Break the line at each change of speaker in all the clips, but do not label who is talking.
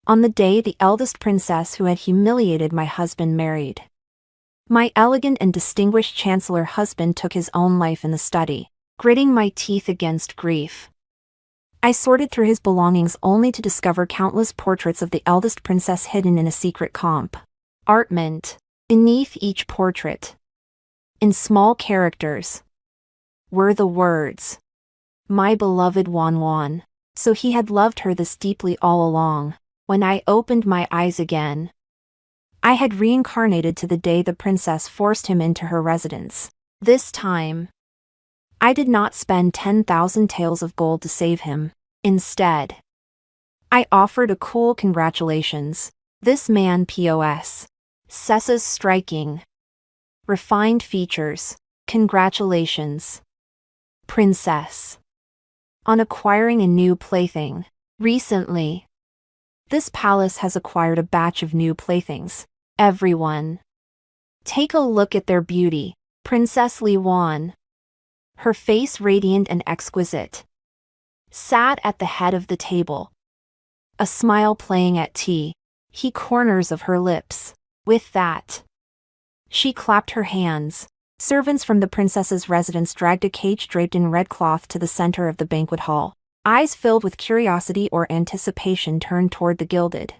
On the day the eldest princess who had humiliated my husband married. My elegant and distinguished chancellor husband took his own life in the study, gritting my teeth against grief. I sorted through his belongings only to discover countless portraits of the eldest princess hidden in a secret compartment. Beneath each portrait, in small characters, were the words, "My beloved Wan Wan." So he had loved her this deeply all along. When I opened my eyes again, I had reincarnated to the day the princess forced him into her residence. This time, I did not spend 10,000 taels of gold to save him. Instead, I offered a cool congratulations. This man possesses striking, refined features. Congratulations, princess, on acquiring a new plaything. Recently, this palace has acquired a batch of new playthings. Everyone, take a look at their beauty. Princess Li Wan, her face radiant and exquisite, sat at the head of the table, a smile playing at corners of her lips. With that, she clapped her hands. Servants from the princess's residence dragged a cage draped in red cloth to the center of the banquet hall. Eyes filled with curiosity or anticipation turned toward the gilded,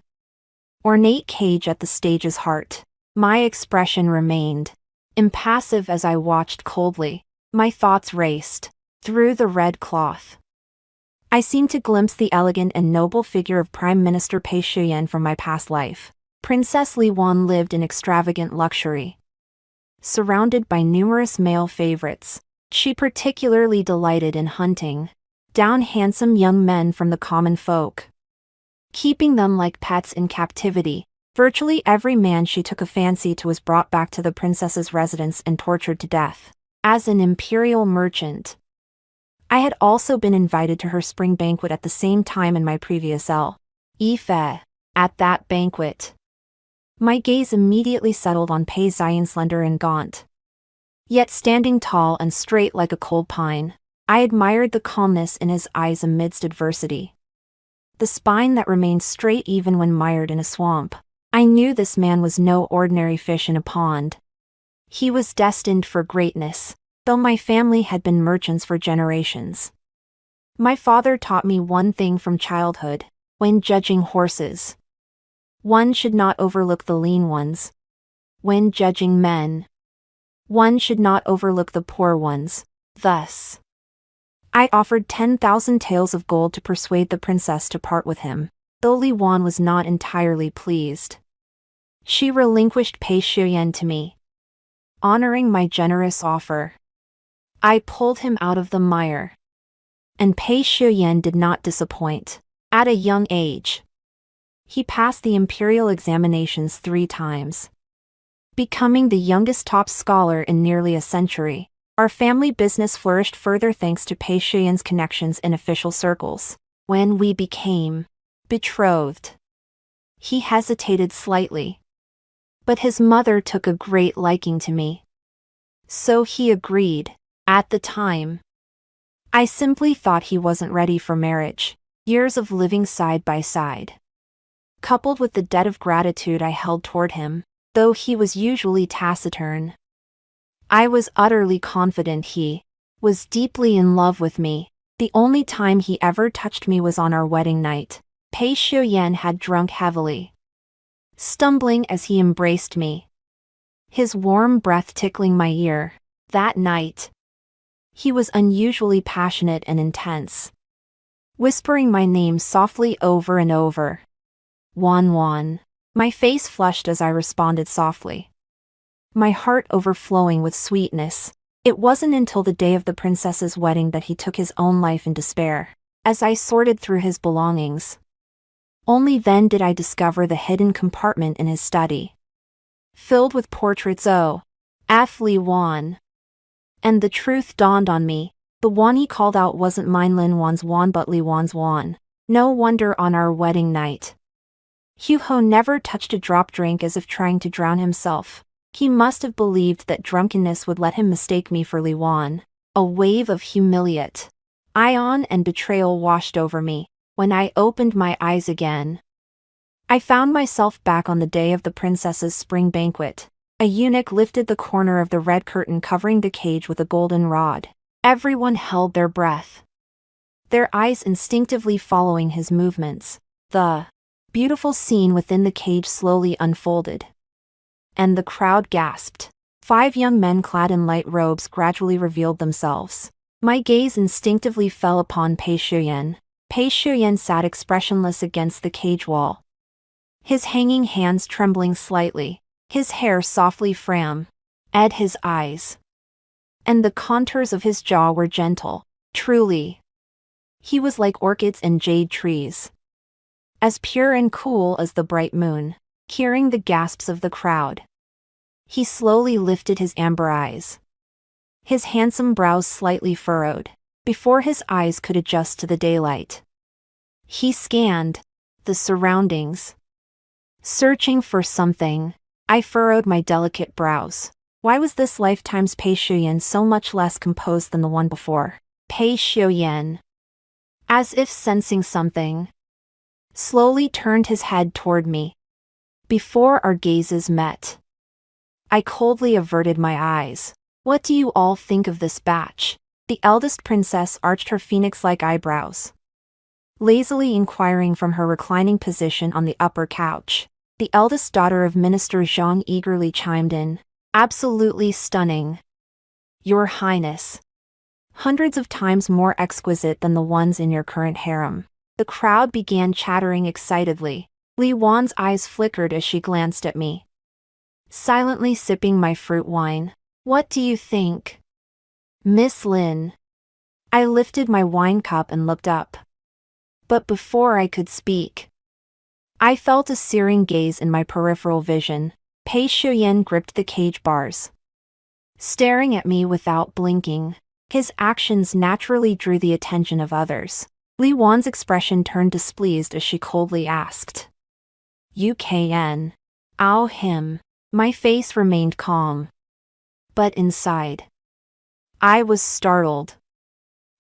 ornate cage at the stage's heart. My expression remained impassive as I watched coldly. My thoughts raced through the red cloth. I seemed to glimpse the elegant and noble figure of Prime Minister Pei Shuyan from my past life. Princess Li Wan lived in extravagant luxury, surrounded by numerous male favorites. She particularly delighted in hunting down handsome young men from the common folk, keeping them like pets in captivity. Virtually every man she took a fancy to was brought back to the princess's residence and tortured to death. As an imperial merchant, I had also been invited to her spring banquet at the same time in my previous life. At that banquet, my gaze immediately settled on Pei Xian, slender and gaunt, yet standing tall and straight like a cold pine. I admired the calmness in his eyes amidst adversity, the spine that remained straight even when mired in a swamp. I knew this man was no ordinary fish in a pond. He was destined for greatness, though my family had been merchants for generations. My father taught me one thing from childhood: when judging horses, one should not overlook the lean ones. When judging men, one should not overlook the poor ones. Thus, I offered 10,000 taels of gold to persuade the princess to part with him. Though Li Wan was not entirely pleased, she relinquished Pei Shuyan to me, honoring my generous offer. I pulled him out of the mire, and Pei Shuyan did not disappoint. At a young age, he passed the imperial examinations 3 times, becoming the youngest top scholar in nearly a century. Our family business flourished further thanks to Pei Shuyan's connections in official circles. When we became betrothed, he hesitated slightly, but his mother took a great liking to me, so he agreed. At the time, I simply thought he wasn't ready for marriage. Years of living side by side, coupled with the debt of gratitude I held toward him, though he was usually taciturn, I was utterly confident he was deeply in love with me. The only time he ever touched me was on our wedding night. Pei Shuyan had drunk heavily, stumbling as he embraced me, his warm breath tickling my ear. That night, he was unusually passionate and intense, whispering my name softly over and over. Wan Wan. My face flushed as I responded softly, my heart overflowing with sweetness. It wasn't until the day of the princess's wedding that he took his own life in despair. As I sorted through his belongings, only then did I discover the hidden compartment in his study, filled with portraits of Li Wan. And the truth dawned on me. The Wan he called out wasn't mine, Lin Wan's Wan, but Li Wan's Wan. No wonder on our wedding night, Hu Ho never touched a drop drink, as if trying to drown himself. He must have believed that drunkenness would let him mistake me for Li Wan. A wave of humiliation and betrayal washed over me. When I opened my eyes again, I found myself back on the day of the princess's spring banquet. A eunuch lifted the corner of the red curtain covering the cage with a golden rod. Everyone held their breath, their eyes instinctively following his movements. The beautiful scene within the cage slowly unfolded, and the crowd gasped. 5 young men clad in light robes gradually revealed themselves. My gaze instinctively fell upon Pei Shuyan. Pei Shuyan sat expressionless against the cage wall, his hanging hands trembling slightly, his hair softly fram at his eyes, and the contours of his jaw were gentle. Truly, he was like orchids and jade trees, as pure and cool as the bright moon. Hearing the gasps of the crowd, he slowly lifted his amber eyes, his handsome brows slightly furrowed. Before his eyes could adjust to the daylight, he scanned the surroundings, searching for something. I furrowed my delicate brows. Why was this lifetime's Pei Shuyan so much less composed than the one before? Pei Shuyan, as if sensing something, slowly turned his head toward me. Before our gazes met, I coldly averted my eyes. What do you all think of this batch? The eldest princess arched her phoenix-like eyebrows, lazily inquiring from her reclining position on the upper couch. The eldest daughter of Minister Zhang eagerly chimed in. Absolutely stunning, Your Highness. Hundreds of times more exquisite than the ones in your current harem. The crowd began chattering excitedly. Li Wan's eyes flickered as she glanced at me, silently sipping my fruit wine. What do you think, Miss Lin? I lifted my wine cup and looked up. But before I could speak, I felt a searing gaze in my peripheral vision. Pei Shuyan gripped the cage bars, staring at me without blinking. His actions naturally drew the attention of others. Li Wan's expression turned displeased as she coldly asked, You can ow him. My face remained calm, but inside, I was startled.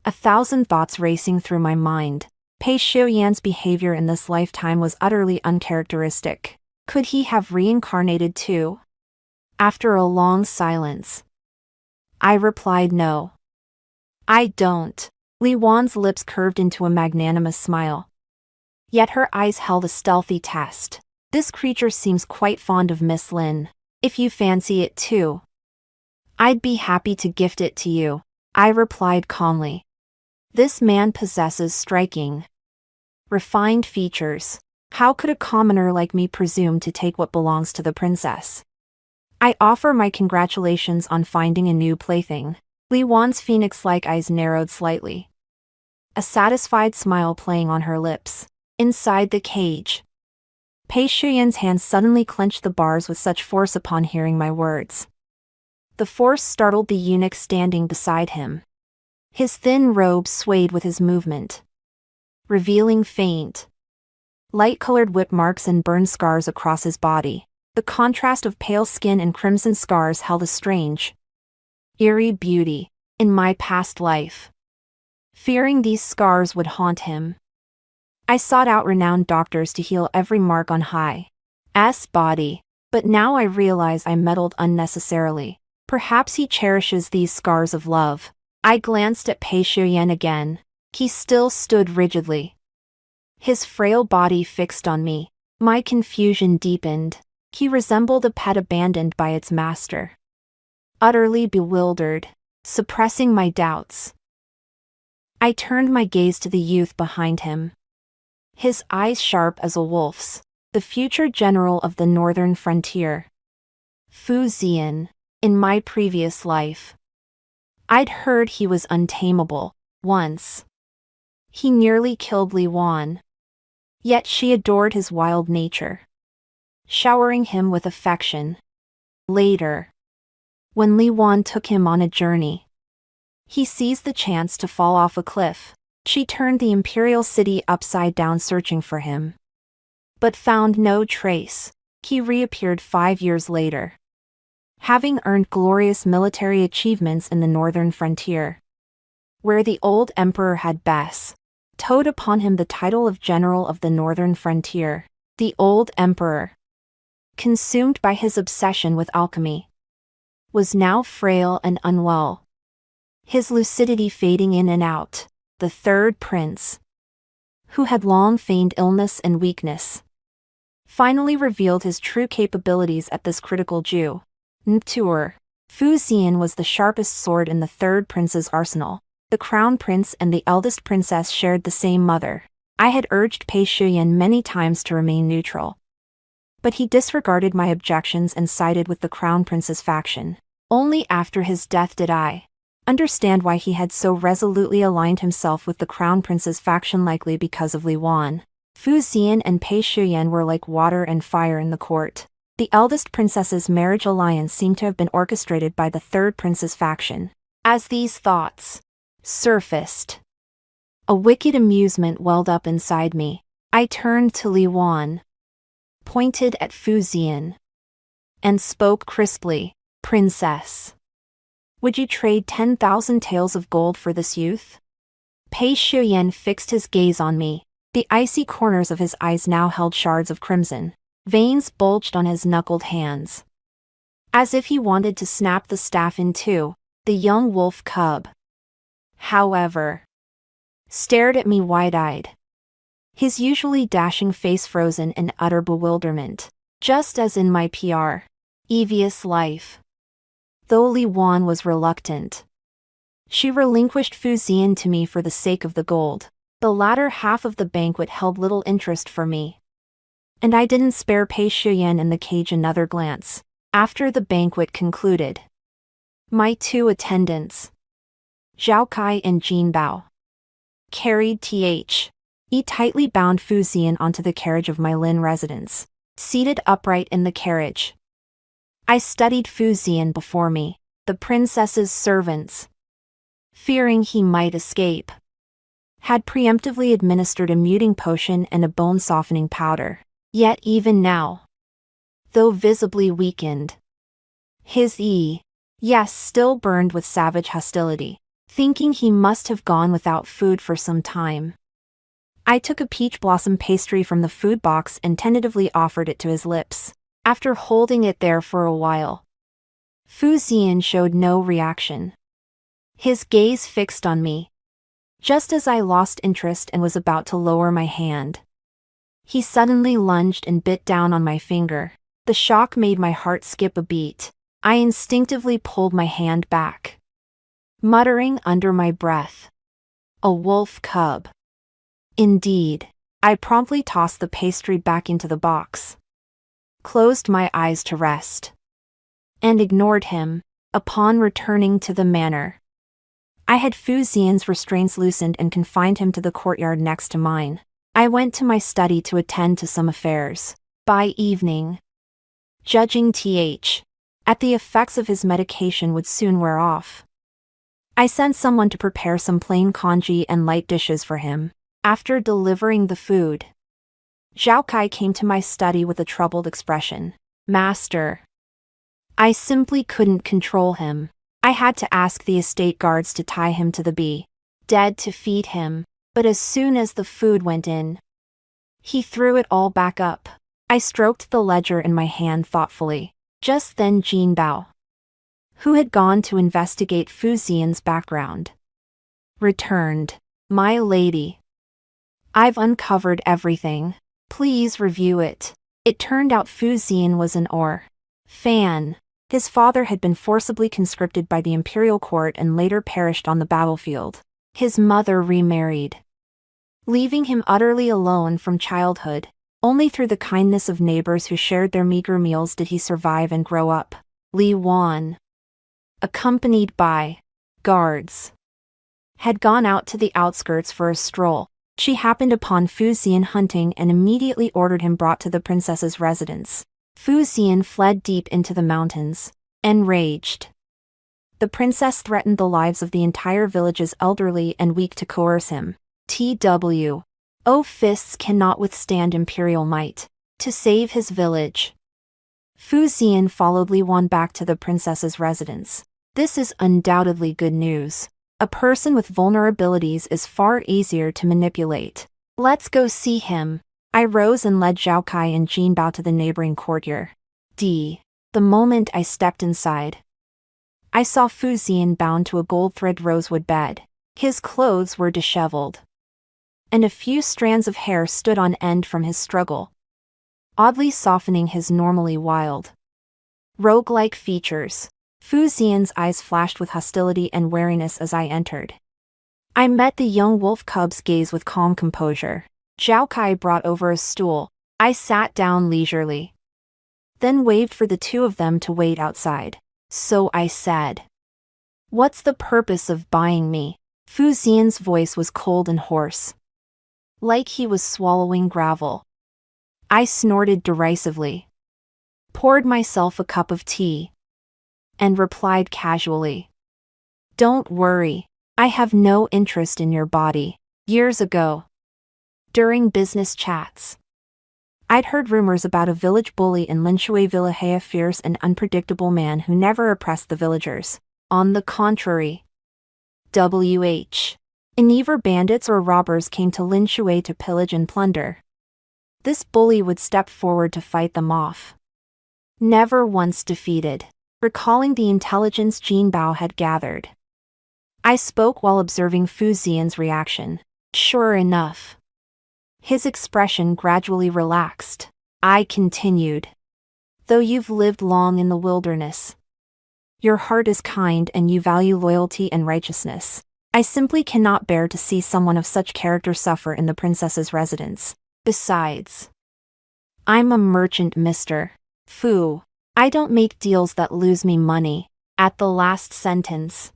1,000 thoughts racing through my mind. Pei Shuyan's behavior in this lifetime was utterly uncharacteristic. Could he have reincarnated too? After a long silence, I replied no. I don't. Li Wan's lips curved into a magnanimous smile, yet her eyes held a stealthy test. This creature seems quite fond of Miss Lin. If you fancy it too, I'd be happy to gift it to you, I replied calmly. This man possesses striking, refined features. How could a commoner like me presume to take what belongs to the princess? I offer my congratulations on finding a new plaything. Li Wan's phoenix-like eyes narrowed slightly, a satisfied smile playing on her lips. Inside the cage, Pei Shuyan's hands suddenly clenched the bars with such force upon hearing my words. The force startled the eunuch standing beside him. His thin robe swayed with his movement, revealing faint, light-colored whip marks and burn scars across his body. The contrast of pale skin and crimson scars held a strange, eerie beauty. In my past life, fearing these scars would haunt him, I sought out renowned doctors to heal every mark on Hi's body, but now I realize I meddled unnecessarily. Perhaps he cherishes these scars of love. I glanced at Pei Shuyan again. He still stood rigidly, his frail body fixed on me. My confusion deepened. He resembled a pet abandoned by its master. Utterly bewildered, suppressing my doubts, I turned my gaze to the youth behind him, his eyes sharp as a wolf's, the future general of the northern frontier, Fu Zian. In my previous life, I'd heard he was untamable. Once, he nearly killed Li Wan, yet she adored his wild nature, showering him with affection. Later, when Li Wan took him on a journey, he seized the chance to fall off a cliff. She turned the imperial city upside down searching for him, but found no trace. He reappeared 5 years later, having earned glorious military achievements in the northern frontier, where the old emperor had bestowed upon him the title of General of the Northern Frontier. The old emperor, consumed by his obsession with alchemy, was now frail and unwell, his lucidity fading in and out. The third prince, who had long feigned illness and weakness, finally revealed his true capabilities at this critical juncture. Fu Xian was the sharpest sword in the third prince's arsenal. The crown prince and the eldest princess shared the same mother. I had urged Pei Shuyan many times to remain neutral, but he disregarded my objections and sided with the crown prince's faction. Only after his death did I understand why he had so resolutely aligned himself with the crown prince's faction, likely because of Li Wan. Fu Xian and Pei Shuyan were like water and fire in the court. The eldest princess's marriage alliance seemed to have been orchestrated by the third prince's faction. As these thoughts surfaced, a wicked amusement welled up inside me. I turned to Li Wan, pointed at Fu Xian, and spoke crisply. Princess, would you trade 10,000 taels of gold for this youth? Pei Shuyan fixed his gaze on me. The icy corners of his eyes now held shards of crimson. Veins bulged on his knuckled hands, as if he wanted to snap the staff in two. The young wolf cub, however, stared at me wide-eyed, his usually dashing face frozen in utter bewilderment. Just as in my previous life, though Li Wan was reluctant, she relinquished Fu Xian to me for the sake of the gold. The latter half of the banquet held little interest for me, and I didn't spare Pei Shuyan in the cage another glance. After the banquet concluded, my two attendants, Zhao Kai and Jin Bao, carried tightly bound Fu Xian onto the carriage of my Lin residence. Seated upright in the carriage, I studied Fu Xian before me. The princess's servants, fearing he might escape, had preemptively administered a muting potion and a bone-softening powder. Yet even now, though visibly weakened, his yes still burned with savage hostility. Thinking he must have gone without food for some time, I took a peach blossom pastry from the food box and tentatively offered it to his lips. After holding it there for a while, Fu Xian showed no reaction, his gaze fixed on me. Just as I lost interest and was about to lower my hand, he suddenly lunged and bit down on my finger. The shock made my heart skip a beat. I instinctively pulled my hand back, muttering under my breath, "A wolf cub." Indeed, I promptly tossed the pastry back into the box, closed my eyes to rest, and ignored him. Upon returning to the manor, I had Fu Xian's restraints loosened and confined him to the courtyard next to mine. I went to my study to attend to some affairs. By evening, judging at the effects of his medication would soon wear off, I sent someone to prepare some plain congee and light dishes for him. After delivering the food, Zhao Kai came to my study with a troubled expression. "Master, I simply couldn't control him. I had to ask the estate guards to tie him to the bed to feed him, but as soon as the food went in, he threw it all back up." I stroked the ledger in my hand thoughtfully. Just then Jin Bao, who had gone to investigate Fu Xian's background, returned. "My lady, I've uncovered everything. Please review it." It turned out Fu Xian was an orphan. His father had been forcibly conscripted by the imperial court and later perished on the battlefield. His mother remarried, leaving him utterly alone from childhood. Only through the kindness of neighbors who shared their meager meals did he survive and grow up. Li Wan, accompanied by guards, had gone out to the outskirts for a stroll. She happened upon Fu Xian hunting and immediately ordered him brought to the princess's residence. Fu Xian fled deep into the mountains, enraged. The princess threatened the lives of the entire village's elderly and weak to coerce him. Fists cannot withstand imperial might. To save his village, Fu Xian followed Li Wan back to the princess's residence. This is undoubtedly good news. A person with vulnerabilities is far easier to manipulate. "Let's go see him," I rose and led Zhao Kai and Jin Bao to the neighboring courtyard. The moment I stepped inside, I saw Fu Zian bound to a gold-thread rosewood bed. His clothes were disheveled, and a few strands of hair stood on end from his struggle, oddly softening his normally wild, rogue-like features. Fu Zian's eyes flashed with hostility and wariness as I entered. I met the young wolf cub's gaze with calm composure. Zhao Kai brought over a stool. I sat down leisurely, then waved for the two of them to wait outside. So I said, "What's the purpose of buying me?" Fu Zian's voice was cold and hoarse, like he was swallowing gravel. I snorted derisively, poured myself a cup of tea, and replied casually, "Don't worry, I have no interest in your body." Years ago, during business chats, I'd heard rumors about a village bully in Linshui Villa, a fierce and unpredictable man who never oppressed the villagers. On the contrary, whenever bandits or robbers came to Linshui to pillage and plunder, this bully would step forward to fight them off. Never once defeated. Recalling the intelligence Jin Bao had gathered, I spoke while observing Fu Zian's reaction. Sure enough, his expression gradually relaxed. I continued, "Though you've lived long in the wilderness, your heart is kind and you value loyalty and righteousness. I simply cannot bear to see someone of such character suffer in the princess's residence. Besides, I'm a merchant, Mr. Fu. I don't make deals that lose me money." At the last sentence,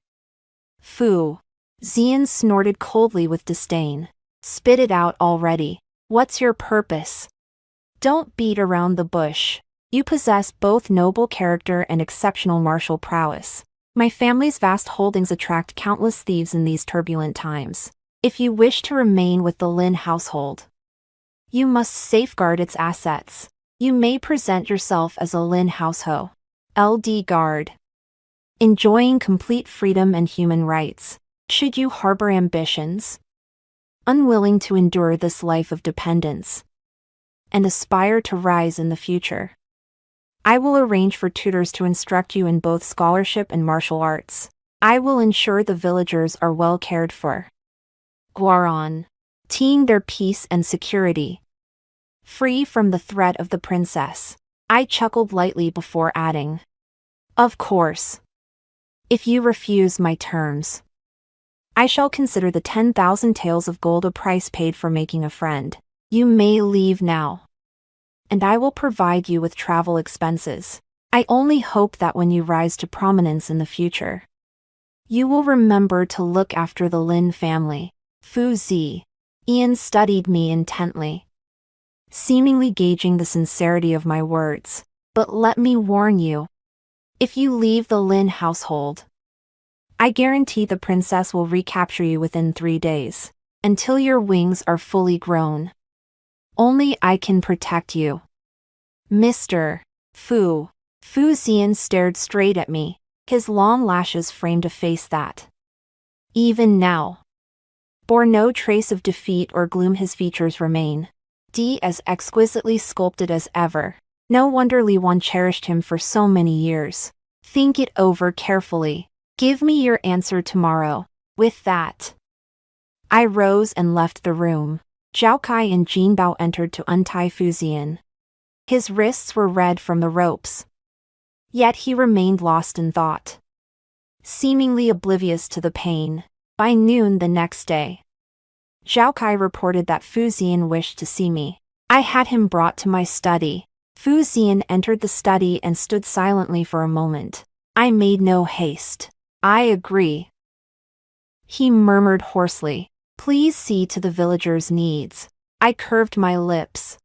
Fu Zian snorted coldly with disdain. "Spit it out already. What's your purpose? Don't beat around the bush. You possess both noble character and exceptional martial prowess. My family's vast holdings attract countless thieves in these turbulent times. If you wish to remain with the Lin household, you must safeguard its assets. You may present yourself as a Lin household LD guard, enjoying complete freedom and human rights. Should you harbor ambitions, unwilling to endure this life of dependence, and aspire to rise in the future, I will arrange for tutors to instruct you in both scholarship and martial arts. I will ensure the villagers are well cared for, guaranteeing their peace and security, free from the threat of the princess." I chuckled lightly before adding, "Of course, if you refuse my terms, I shall consider the 10,000 taels of gold a price paid for making a friend. You may leave now, and I will provide you with travel expenses. I only hope that when you rise to prominence in the future, you will remember to look after the Lin family." Fu Zian studied me intently, seemingly gauging the sincerity of my words. "But let me warn you, if you leave the Lin household, I guarantee the princess will recapture you within 3 days. Until your wings are fully grown, only I can protect you, Mr. Fu." Fu Zian stared straight at me. His long lashes framed a face that, even now, bore no trace of defeat or gloom. His features remain as exquisitely sculpted as ever. No wonder Li Wan cherished him for so many years. Think it over carefully. Give me your answer tomorrow. With that, I rose and left the room. Zhao Kai and Jin Bao entered to untie Fu Zian. His wrists were red from the ropes, yet he remained lost in thought, seemingly oblivious to the pain. By noon the next day, Zhao Kai reported that Fu Zian wished to see me. I had him brought to my study. Fu Zian entered the study and stood silently for a moment. I made no haste. "I agree," he murmured hoarsely. "Please see to the villagers' needs." I curved my lips.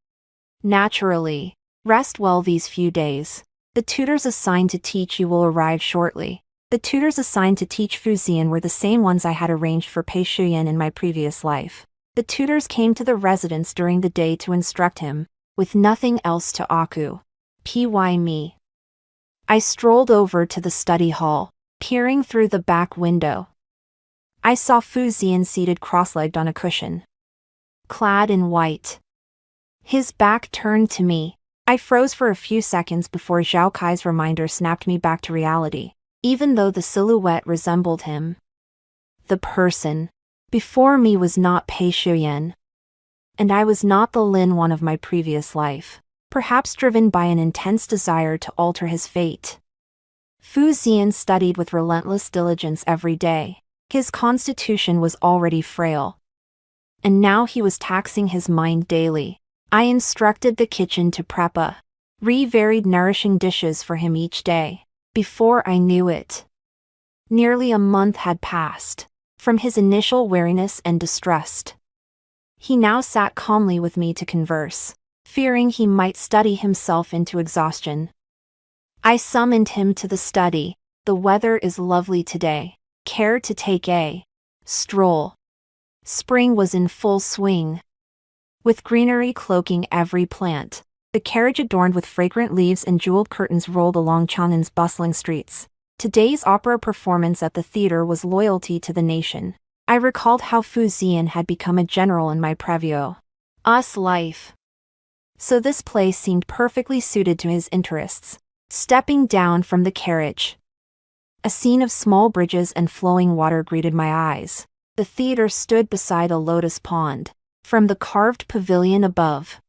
"Naturally. Rest well these few days. The tutors assigned to teach you will arrive shortly." The tutors assigned to teach Fu Zian were the same ones I had arranged for Pei Shuyan in my previous life. The tutors came to the residence during the day to instruct him, with nothing else to occupy me. I strolled over to the study hall, peering through the back window. I saw Fu Zian seated cross-legged on a cushion, clad in white, His back turned to me. I froze for a few seconds before Zhao Kai's reminder snapped me back to reality. Even though the silhouette resembled him, the person before me was not Pei Shuyan. And I was not the Lin Wan of my previous life, perhaps driven by an intense desire to alter his fate. Fu Ziyan studied with relentless diligence every day. His constitution was already frail, and now he was taxing his mind daily. I instructed the kitchen to prep varied nourishing dishes for him each day. Before I knew it, nearly a month had passed from his initial wariness and distrust. He now sat calmly with me to converse, fearing he might study himself into exhaustion. I summoned him to the study. The weather is lovely today. Care to take a stroll? Spring was in full swing, with greenery cloaking every plant. The carriage adorned with fragrant leaves and jeweled curtains rolled along Chang'an's bustling streets. Today's opera performance at the theater was loyalty to the nation. I recalled how Fu Ziyan had become a general in my preview. Life. So this place seemed perfectly suited to his interests. Stepping down from the carriage, a scene of small bridges and flowing water greeted my eyes. The theater stood beside a lotus pond. From the carved pavilion above,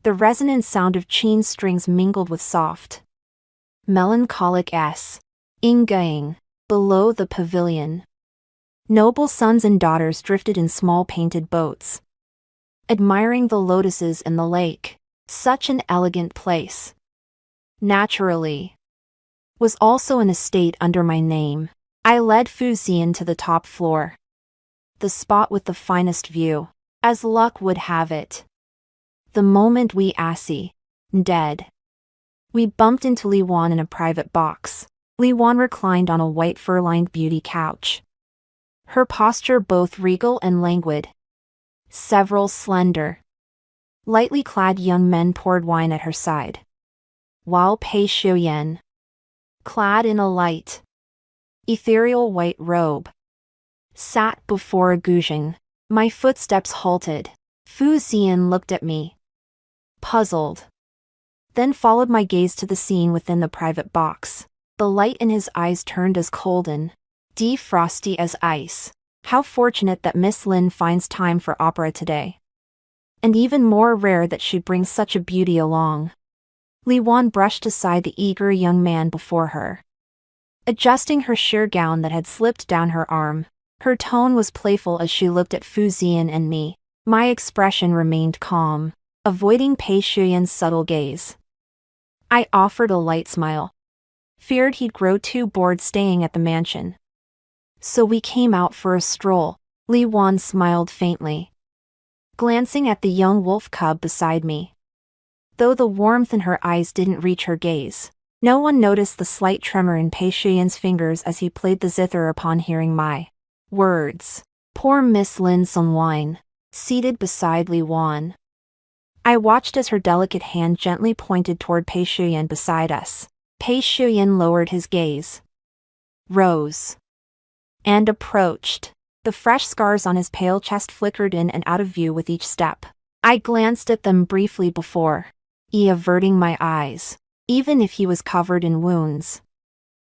the resonant sound of chin strings mingled with soft, melancholic inging. Below the pavilion, noble sons and daughters drifted in small painted boats, admiring the lotuses and the lake. Such an elegant place. Naturally, was also an estate under my name. I led Fu Ziyan to the top floor, the spot with the finest view. As luck would have it, the moment we dead, we bumped into Li Wan in a private box. Li Wan reclined on a white fur-lined beauty couch, her posture both regal and languid. Several slender, lightly clad young men poured wine at her side, while Pei Shuyan, clad in a light, ethereal white robe, sat before a guzheng. My footsteps halted. Fu Ziyan looked at me, puzzled, then followed my gaze to the scene within the private box. The light in his eyes turned as cold and frosty as ice. How fortunate that Miss Lin finds time for opera today. And even more rare that she brings such a beauty along. Li Wan brushed aside the eager young man before her, adjusting her sheer gown that had slipped down her arm. Her tone was playful as she looked at Fu Ziyan and me. My expression remained calm, avoiding Pei Shuyan's subtle gaze. I offered a light smile. Feared he'd grow too bored staying at the mansion. So we came out for a stroll. Li Wan smiled faintly, glancing at the young wolf cub beside me. Though the warmth in her eyes didn't reach her gaze, no one noticed the slight tremor in Pei Shuyan's fingers as he played the zither upon hearing my words. Poor Miss Lin some wine, seated beside Li Wan. I watched as her delicate hand gently pointed toward Pei Shuyan beside us. Pei Shuyan lowered his gaze, rose, and approached. The fresh scars on his pale chest flickered in and out of view with each step. I glanced at them briefly before averting my eyes, even if he was covered in wounds.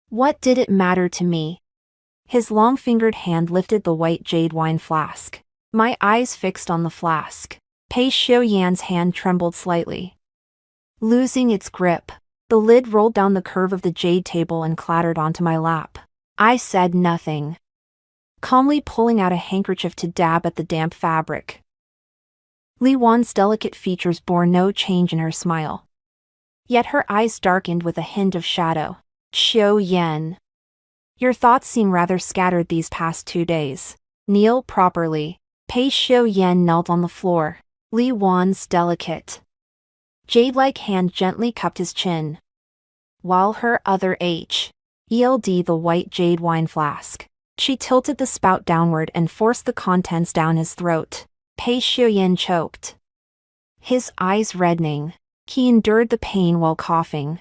What did it matter to me? His long-fingered hand lifted the white jade wine flask. My eyes fixed on the flask. Pei Shuyan's hand trembled slightly, losing its grip. The lid rolled down the curve of the jade table and clattered onto my lap. I said nothing, calmly pulling out a handkerchief to dab at the damp fabric. Li Wan's delicate features bore no change in her smile, yet her eyes darkened with a hint of shadow. Shuyan, your thoughts seem rather scattered these past 2 days. Kneel properly. Pei Shuyan knelt on the floor. Li Wan's delicate, jade-like hand gently cupped his chin, while her other held the white jade wine flask. She tilted the spout downward and forced the contents down his throat. Pei Shuyan choked, his eyes reddening. He endured the pain while coughing,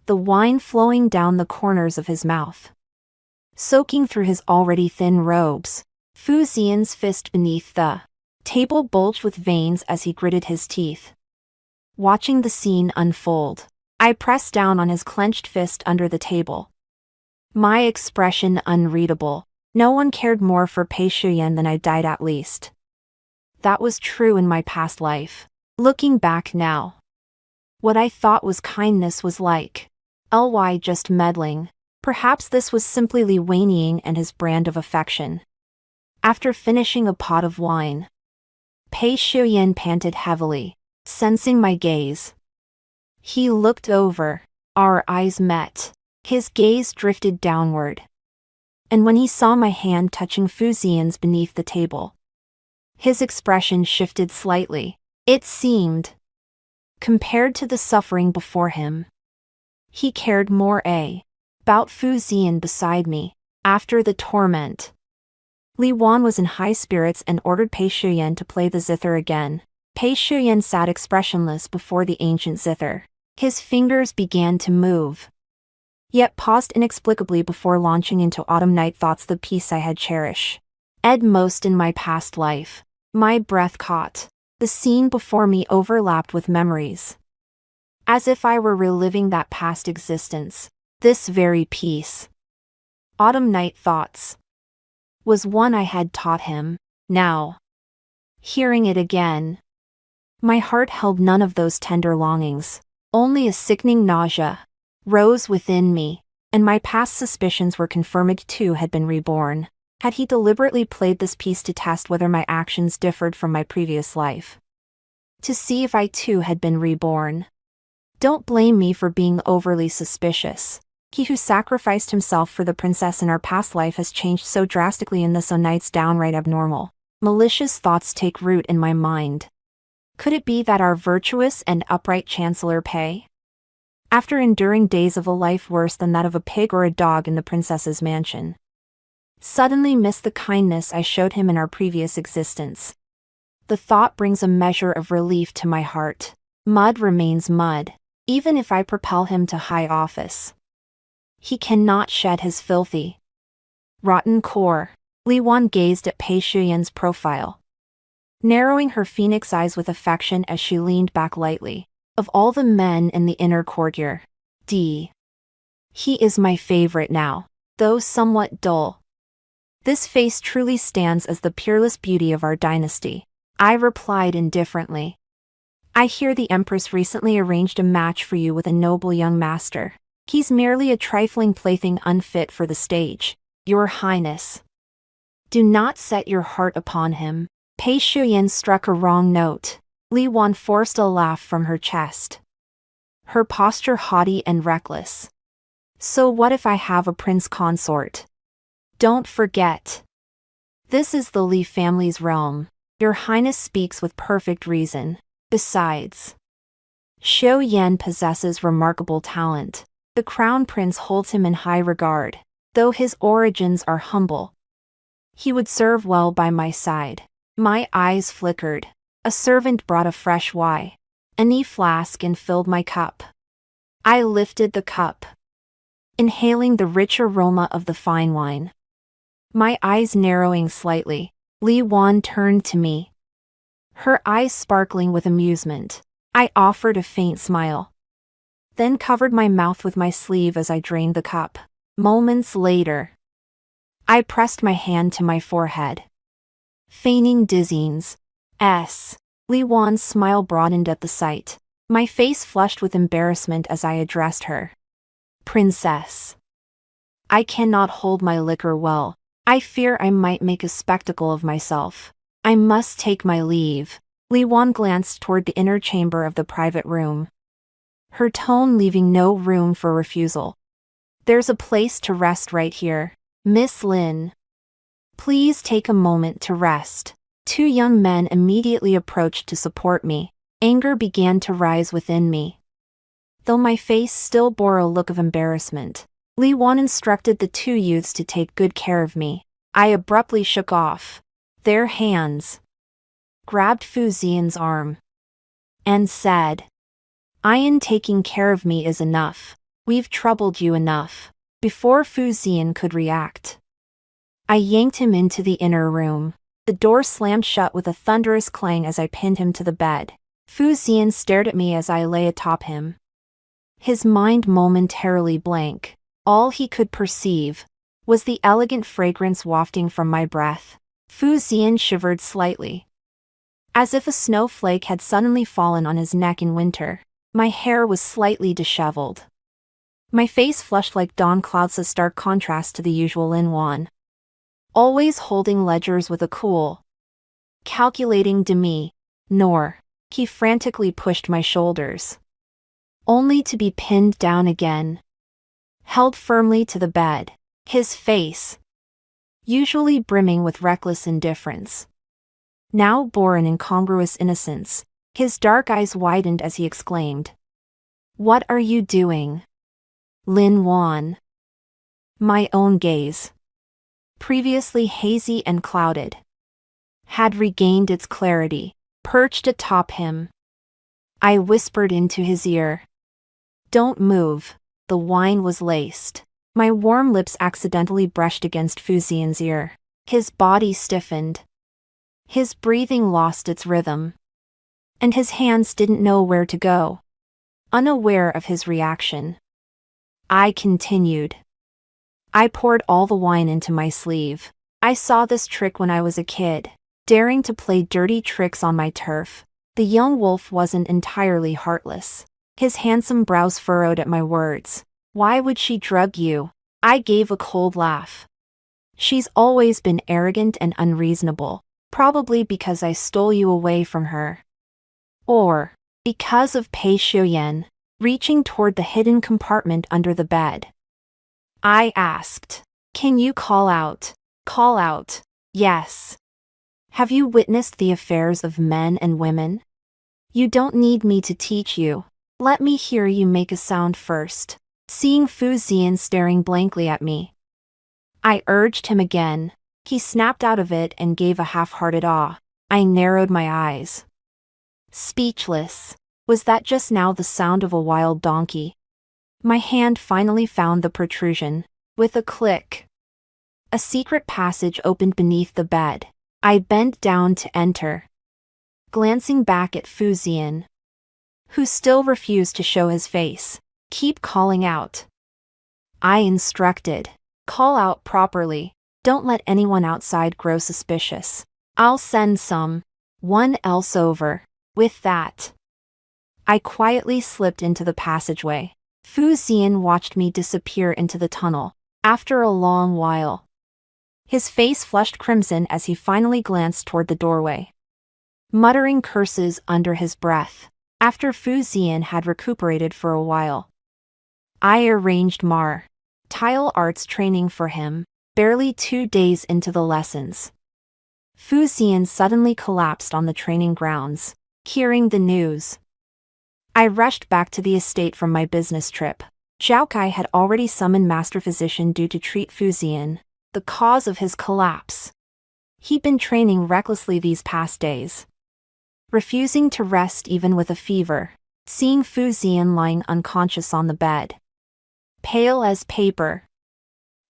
the wine flowing down the corners of his mouth, soaking through his already thin robes. Fu Ziyan's fist beneath the Table bulged with veins as he gritted his teeth. Watching the scene unfold, I pressed down on his clenched fist under the table. My expression unreadable. No one cared more for Pei Shuyan than I died at least. That was true in my past life. Looking back now, what I thought was kindness was like just meddling. Perhaps this was simply Li Weiniang and his brand of affection. After finishing a pot of wine, Pei Shuyan panted heavily, sensing my gaze. He looked over. Our eyes met. His gaze drifted downward. And when he saw my hand touching Fu Ziyan's beneath the table, his expression shifted slightly. It seemed, compared to the suffering before him, he cared more about Fu Ziyan beside me. After the torment, Li Wan was in high spirits and ordered Pei Shuyan to play the zither again. Pei Shuyan sat expressionless before the ancient zither. His fingers began to move, yet paused inexplicably before launching into Autumn Night Thoughts, the piece I had cherished most in my past life. My breath caught. The scene before me overlapped with memories, as if I were reliving that past existence. This very piece, Autumn Night Thoughts, was one I had taught him. Now, hearing it again, my heart held none of those tender longings. Only a sickening nausea rose within me, and my past suspicions were confirmed too had been reborn. Had he deliberately played this piece to test whether my actions differed from my previous life? To see if I too had been reborn? Don't blame me for being overly suspicious. He who sacrificed himself for the princess in our past life has changed so drastically in this night's downright abnormal. Malicious thoughts take root in my mind. Could it be that our virtuous and upright Chancellor Pei, after enduring days of a life worse than that of a pig or a dog in the princess's mansion, suddenly missed the kindness I showed him in our previous existence? The thought brings a measure of relief to my heart. Mud remains mud, even if I propel him to high office. He cannot shed his filthy, rotten core. Li Wan gazed at Pei Shuyan's profile, narrowing her phoenix eyes with affection as she leaned back lightly. Of all the men in the inner courtyard, he is my favorite now, though somewhat dull. This face truly stands as the peerless beauty of our dynasty. I replied indifferently. I hear the Empress recently arranged a match for you with a noble young master. He's merely a trifling plaything unfit for the stage. Your Highness, do not set your heart upon him. Pei Shuyan struck a wrong note. Li Wan forced a laugh from her chest, her posture haughty and reckless. So what if I have a prince consort? Don't forget, this is the Li family's realm. Your Highness speaks with perfect reason. Besides, Xiao Yan possesses remarkable talent. The crown prince holds him in high regard. Though his origins are humble, he would serve well by my side. My eyes flickered. A servant brought a fresh wine, flask, and filled my cup. I lifted the cup, inhaling the rich aroma of the fine wine. My eyes narrowing slightly, Li Wan turned to me, her eyes sparkling with amusement. I offered a faint smile, then covered my mouth with my sleeve as I drained the cup. Moments later, I pressed my hand to my forehead, feigning dizziness. Li Wan's smile broadened at the sight. My face flushed with embarrassment as I addressed her. Princess, I cannot hold my liquor well. I fear I might make a spectacle of myself. I must take my leave. Li Wan glanced toward the inner chamber of the private room, her tone leaving no room for refusal. There's a place to rest right here. Miss Lin, please take a moment to rest. Two young men immediately approached to support me. Anger began to rise within me, though my face still bore a look of embarrassment. Li Wan instructed the two youths to take good care of me. I abruptly shook off their hands, grabbed Fu Ziyan's arm, and said, Ian, taking care of me is enough. We've troubled you enough. Before Fu Ziyan could react, I yanked him into the inner room. The door slammed shut with a thunderous clang as I pinned him to the bed. Fu Xian stared at me as I lay atop him. His mind momentarily blank. All he could perceive was the elegant fragrance wafting from my breath. Fu Xian shivered slightly, as if a snowflake had suddenly fallen on his neck in winter. My hair was slightly disheveled. My face flushed like dawn clouds, a stark contrast to the usual Lin Wan. Always holding ledgers with a cool, calculating demeanor. He frantically pushed my shoulders, only to be pinned down again, held firmly to the bed, his face, usually brimming with reckless indifference, now bore an incongruous innocence. His dark eyes widened as he exclaimed, "What are you doing?" Lin Wan. My own gaze, previously hazy and clouded, had regained its clarity. Perched atop him, I whispered into his ear, "Don't move." The wine was laced. My warm lips accidentally brushed against Fu Xian's ear. His body stiffened. His breathing lost its rhythm. And his hands didn't know where to go. Unaware of his reaction, I continued. I poured all the wine into my sleeve. I saw this trick when I was a kid, daring to play dirty tricks on my turf. The young wolf wasn't entirely heartless. His handsome brows furrowed at my words. "Why would she drug you?" I gave a cold laugh. "She's always been arrogant and unreasonable, probably because I stole you away from her. Or because of Pei Xiuyan." Reaching toward the hidden compartment under the bed, I asked, "Can you call out?" "Call out? Yes. Have you witnessed the affairs of men and women? You don't need me to teach you. Let me hear you make a sound first." Seeing Fu Xian staring blankly at me, I urged him again. He snapped out of it and gave a half-hearted "ah." I narrowed my eyes, speechless. Was that just now the sound of a wild donkey? My hand finally found the protrusion. With a click, a secret passage opened beneath the bed. I bent down to enter, glancing back at Fu Xian, who still refused to show his face. "Keep calling out," I instructed. "Call out properly. Don't let anyone outside grow suspicious. I'll send someone else over." With that, I quietly slipped into the passageway. Fu Xian watched me disappear into the tunnel. After a long while, his face flushed crimson as he finally glanced toward the doorway, muttering curses under his breath. After Fu Xian had recuperated for a while, I arranged martial arts training for him. Barely 2 days into the lessons, Fu Xian suddenly collapsed on the training grounds. Hearing the news, I rushed back to the estate from my business trip. Zhao Kai had already summoned Master Physician due to treat Fu Xian, the cause of his collapse. He'd been training recklessly these past days, refusing to rest even with a fever. Seeing Fu Xian lying unconscious on the bed, pale as paper,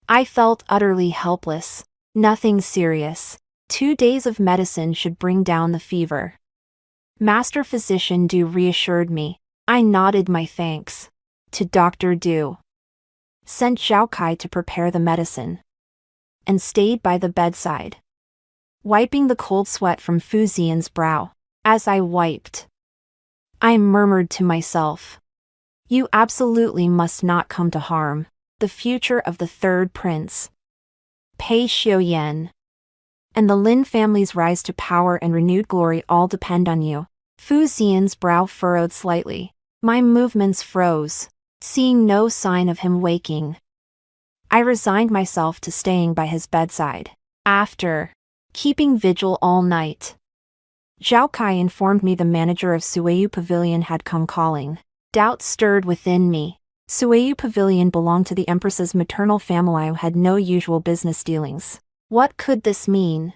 I felt utterly helpless. Nothing serious. 2 days of medicine should bring down the fever. Master Physician Du reassured me. I nodded my thanks to Dr. Du, sent Zhao Kai to prepare the medicine, and stayed by the bedside, wiping the cold sweat from Fu Xian's brow. As I wiped, I murmured to myself, "You absolutely must not come to harm. The future of the third prince, Pei Xiuyan, and the Lin family's rise to power and renewed glory all depend on you." Fu Xian's brow furrowed slightly. My movements froze. Seeing no sign of him waking, I resigned myself to staying by his bedside. After keeping vigil all night, Zhao Kai informed me the manager of Suiyu Pavilion had come calling. Doubt stirred within me. Suiyu Pavilion belonged to the Empress's maternal family who had no usual business dealings. What could this mean?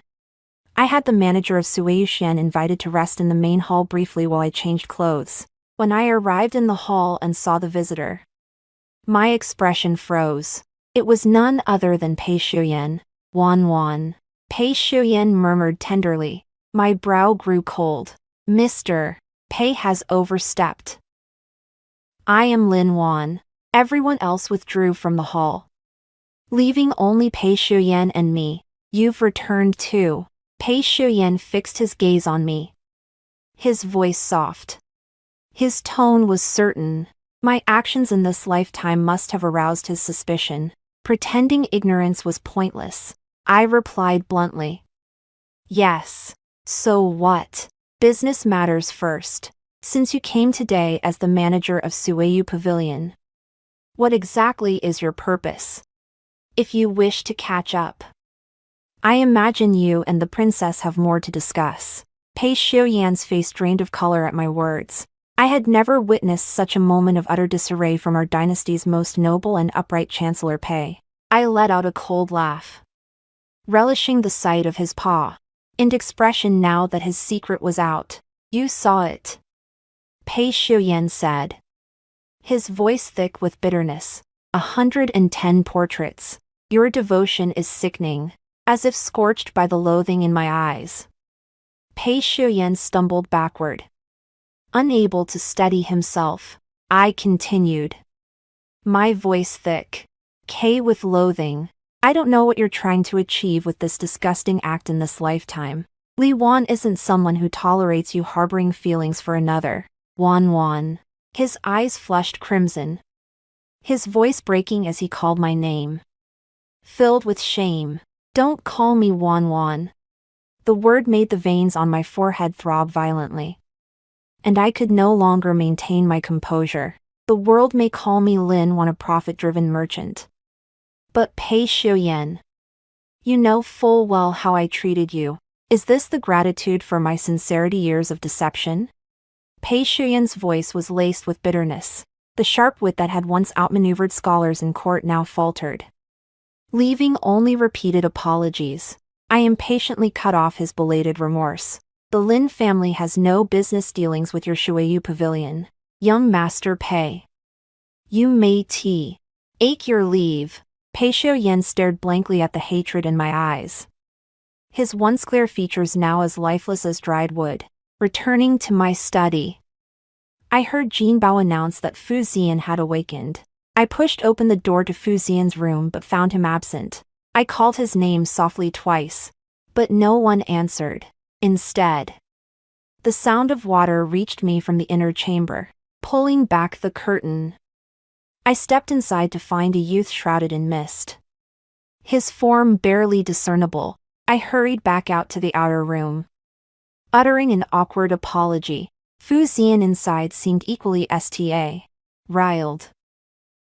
I had the manager of Suiyu Shen invited to rest in the main hall briefly while I changed clothes. When I arrived in the hall and saw the visitor, my expression froze. It was none other than Pei Xiuyan. Wan. Pei Shuyan murmured tenderly. My brow grew cold. Mr. Pei has overstepped. I am Lin Wan. Everyone else withdrew from the hall, leaving only Pei Shuyan and me. You've returned too. Pei Shuyan fixed his gaze on me, his voice soft. His tone was certain. My actions in this lifetime must have aroused his suspicion. Pretending ignorance was pointless. I replied bluntly. Yes. So what? Business matters first. Since you came today as the manager of Sueyu Pavilion, what exactly is your purpose? If you wish to catch up, I imagine you and the princess have more to discuss. Pei Xiuyan's face drained of color at my words. I had never witnessed such a moment of utter disarray from our dynasty's most noble and upright Chancellor Pei. I let out a cold laugh, relishing the sight of his paw and expression now that his secret was out. You saw it, Pei Xiuyan said, his voice thick with bitterness. 110 portraits. Your devotion is sickening, as if scorched by the loathing in my eyes. Pei Xiuyan stumbled backward, unable to steady himself. I continued, my voice thick, with loathing. I don't know what you're trying to achieve with this disgusting act in this lifetime. Li Wan isn't someone who tolerates you harboring feelings for another. Wan. His eyes flushed crimson, his voice breaking as he called my name, filled with shame. Don't call me Wan. The word made the veins on my forehead throb violently, and I could no longer maintain my composure. The world may call me Lin Wan, a profit-driven merchant, but Pei Xiuyan, you know full well how I treated you. Is this the gratitude for my sincerity years of deception? Pei Xiuyan's voice was laced with bitterness. The sharp wit that had once outmaneuvered scholars in court now faltered, leaving only repeated apologies. I impatiently cut off his belated remorse. The Lin family has no business dealings with your Shueyu Pavilion, young Master Pei. You may take your leave. Pei Xiuyan stared blankly at the hatred in my eyes, his once clear features now as lifeless as dried wood. Returning to my study, I heard Jin Bao announce that Fu Ziyan had awakened. I pushed open the door to Fu Ziyan's room but found him absent. I called his name softly twice, but no one answered. Instead, the sound of water reached me from the inner chamber, pulling back the curtain. I stepped inside to find a youth shrouded in mist, his form barely discernible. I hurried back out to the outer room, uttering an awkward apology. Fu Ziyan inside seemed equally riled,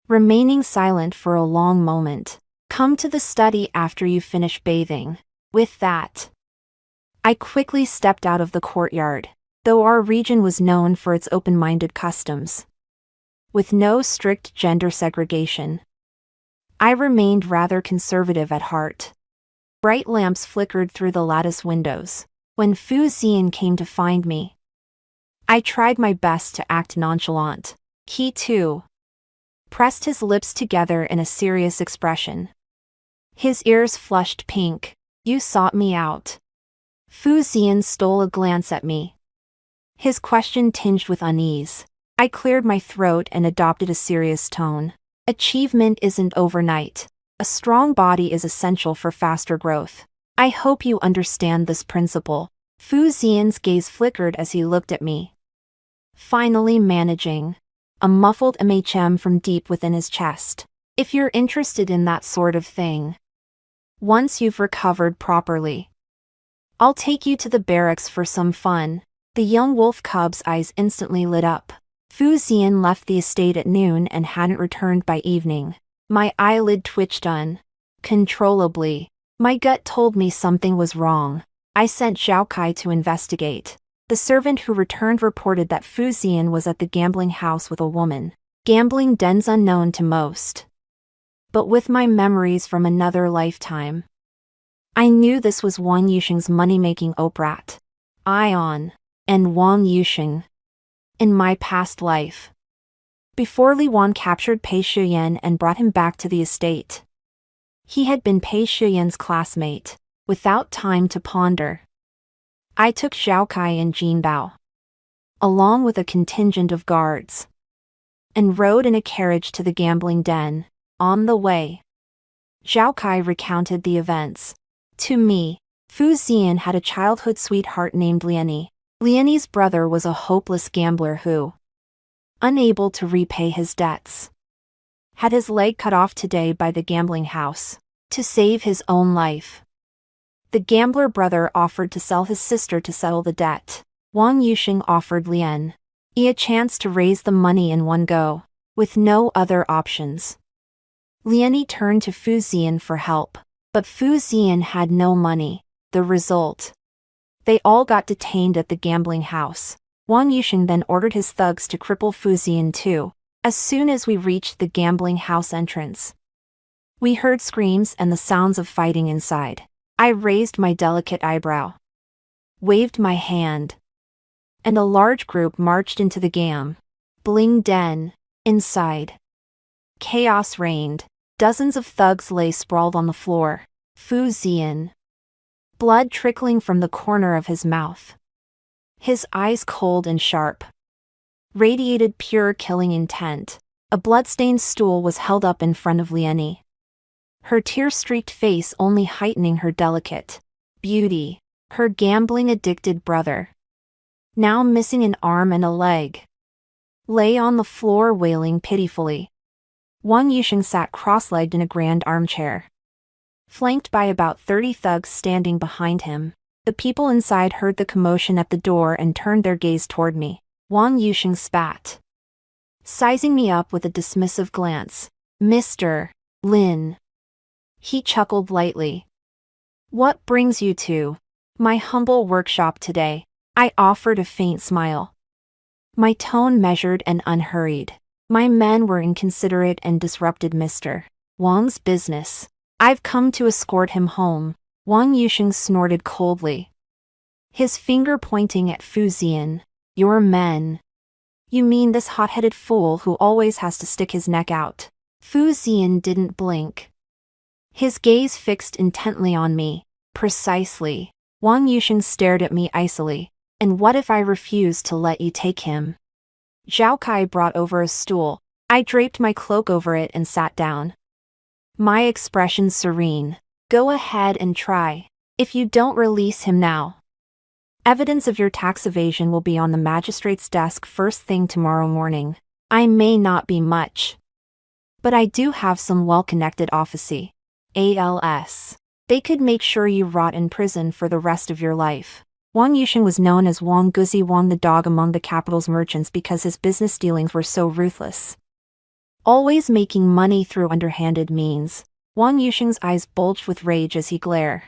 remaining silent for a long moment. Come to the study after you finish bathing. With that, I quickly stepped out of the courtyard. Though our region was known for its open-minded customs, with no strict gender segregation, I remained rather conservative at heart. Bright lamps flickered through the lattice windows. When Fu Ziyan came to find me, I tried my best to act nonchalant. He too pressed his lips together in a serious expression. His ears flushed pink. You sought me out. Fu Ziyan stole a glance at me, his question tinged with unease. I cleared my throat and adopted a serious tone. Achievement isn't overnight. A strong body is essential for faster growth. I hope you understand this principle. Fu Ziyan's gaze flickered as he looked at me, finally managing a muffled from deep within his chest. If you're interested in that sort of thing, once you've recovered properly, I'll take you to the barracks for some fun. The young wolf cub's eyes instantly lit up. Fu Ziyan left the estate at noon and hadn't returned by evening. My eyelid twitched uncontrollably. My gut told me something was wrong. I sent Zhao Kai to investigate. The servant who returned reported that Fu Ziyan was at the gambling house with a woman. Gambling dens unknown to most, but with my memories from another lifetime, I knew this was Wang Yusheng's money-making oprat. Ion and Wang Yusheng. In my past life, before Li Wan captured Pei Xiuyan and brought him back to the estate, he had been Pei Xiuyan's classmate. Without time to ponder, I took Zhao Kai and Jin Bao, along with a contingent of guards, and rode in a carriage to the gambling den. On the way, Zhao Kai recounted the events to me. Fu Xian had a childhood sweetheart named Liani. Liani's brother was a hopeless gambler who, unable to repay his debts, had his leg cut off today by the gambling house to save his own life. The gambler brother offered to sell his sister to settle the debt. Wang Yusheng offered Lian a chance to raise the money in one go, with no other options. Liani turned to Fu Xian for help, but Fu Xian had no money. The result? They all got detained at the gambling house. Wang Yusheng then ordered his thugs to cripple Fu Xian too. As soon as we reached the gambling house entrance, we heard screams and the sounds of fighting inside. I raised my delicate eyebrow, waved my hand, and a large group marched into the gambling den. Inside, chaos reigned. Dozens of thugs lay sprawled on the floor. Fu Xian, blood trickling from the corner of his mouth, his eyes cold and sharp, radiated pure killing intent. A blood-stained stool was held up in front of Liani, her tear-streaked face only heightening her delicate beauty. Her gambling-addicted brother, now missing an arm and a leg, lay on the floor wailing pitifully. Wang Yusheng sat cross-legged in a grand armchair, flanked by about 30 thugs standing behind him. The people inside heard the commotion at the door and turned their gaze toward me. Wang Yusheng spat, sizing me up with a dismissive glance. "Mr. Lin." He chuckled lightly. "What brings you to my humble workshop today?" I offered a faint smile, my tone measured and unhurried. "My men were inconsiderate and disrupted Mr. Wang's business. I've come to escort him home." Wang Yusheng snorted coldly, his finger pointing at Fu Xian. "Your men? You mean this hot-headed fool who always has to stick his neck out?" Fu Xian didn't blink, his gaze fixed intently on me. "Precisely." Wang Yusheng stared at me icily. "And what if I refuse to let you take him?" Zhao Kai brought over a stool. I draped my cloak over it and sat down, my expression serene. "Go ahead and try. If you don't release him now, evidence of your tax evasion will be on the magistrate's desk first thing tomorrow morning. I may not be much, but I do have some well-connected ALS. They could make sure you rot in prison for the rest of your life." Wang Yusheng was known as Wang Guzi Wang the dog among the capital's merchants because his business dealings were so ruthless, always making money through underhanded means. Wang Yusheng's eyes bulged with rage as he glared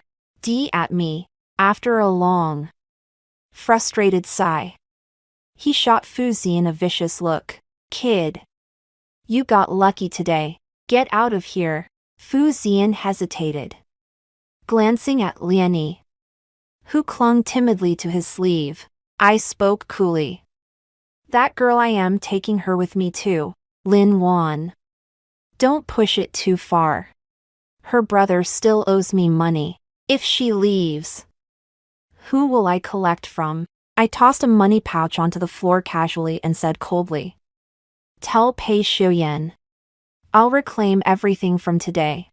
at me. After a long, frustrated sigh, he shot Fu Xian a vicious look. "Kid, you got lucky today. Get out of here." Fu Xian hesitated, glancing at Liani, who clung timidly to his sleeve. I spoke coolly. "That girl, I am taking her with me too. Lin Wan. Don't push it too far. Her brother still owes me money. If she leaves, who will I collect from?" I tossed a money pouch onto the floor casually and said coldly, "Tell Pei Xiuyan. I'll reclaim everything from today."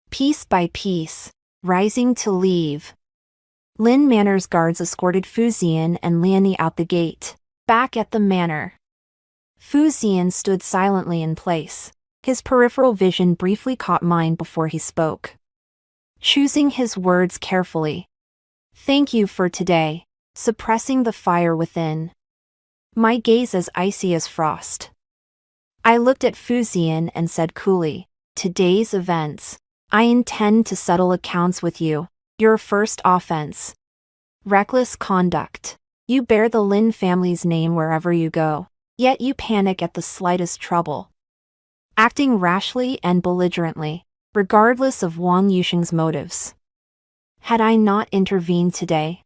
Piece by piece, rising to leave, Lin Manor's guards escorted Fu Xian and Liani out the gate. Back at the manor, Fu Xian stood silently in place. His peripheral vision briefly caught mine before he spoke, choosing his words carefully. "Thank you for today," suppressing the fire within, my gaze as icy as frost. I looked at Fu Xian and said coolly, "Today's events. I intend to settle accounts with you. Your first offense, reckless conduct. You bear the Lin family's name wherever you go, yet you panic at the slightest trouble, acting rashly and belligerently, regardless of Wang Yusheng's motives. Had I not intervened today,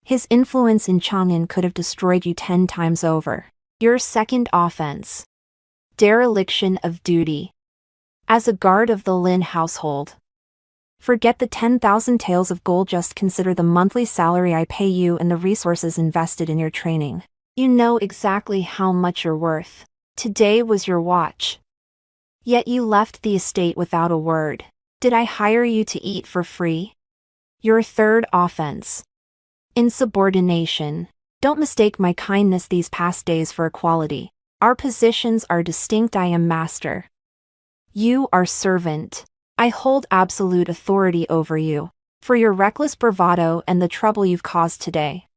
his influence in Chang'an could have destroyed you 10 times over. Your second offense, dereliction of duty. As a guard of the Lin household, Forget the 10,000 taels of gold, just consider the monthly salary I pay you and the resources invested in your training. You know exactly how much you're worth. Today was your watch. Yet you left the estate without a word. Did I hire you to eat for free? Your third offense. Insubordination. Don't mistake my kindness these past days for equality. Our positions are distinct. I am master. You are servant. I hold absolute authority over you, for your reckless bravado and the trouble you've caused today.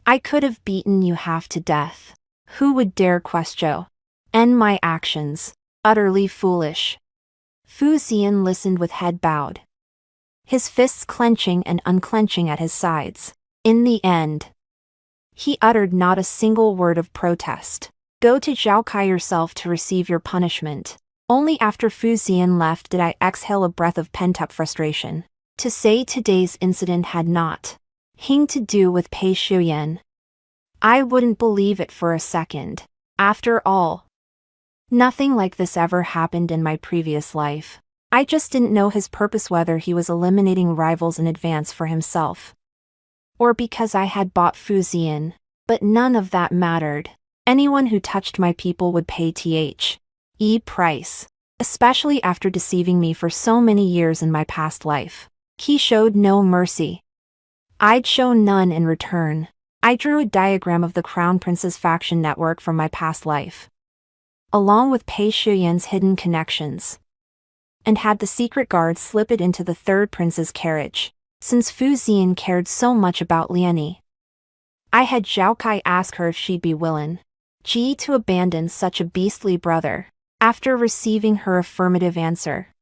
I could have beaten you half to death. Who would dare question my actions? Utterly foolish. Fu Xian listened with head bowed, his fists clenching and unclenching at his sides. In the end, he uttered not a single word of protest. Go to Zhaokai yourself to receive your punishment. Only after Fu Xian left did I exhale a breath of pent-up frustration. To say today's incident had not to do with Pei Shuyan, I wouldn't believe it for a second. After all, nothing like this ever happened in my previous life. I just didn't know his purpose, whether he was eliminating rivals in advance for himself, or because I had bought Fu Xian. But none of that mattered. Anyone who touched my people would pay the price, especially after deceiving me for so many years in my past life. He showed no mercy. I'd show none in return. I drew a diagram of the Crown Prince's faction network from my past life, along with Pei Shuyan's hidden connections, and had the secret guard slip it into the third prince's carriage. Since Fu Xian cared so much about Liani, I had Zhaokai ask her if she'd be willing to abandon such a beastly brother. After receiving her affirmative answer,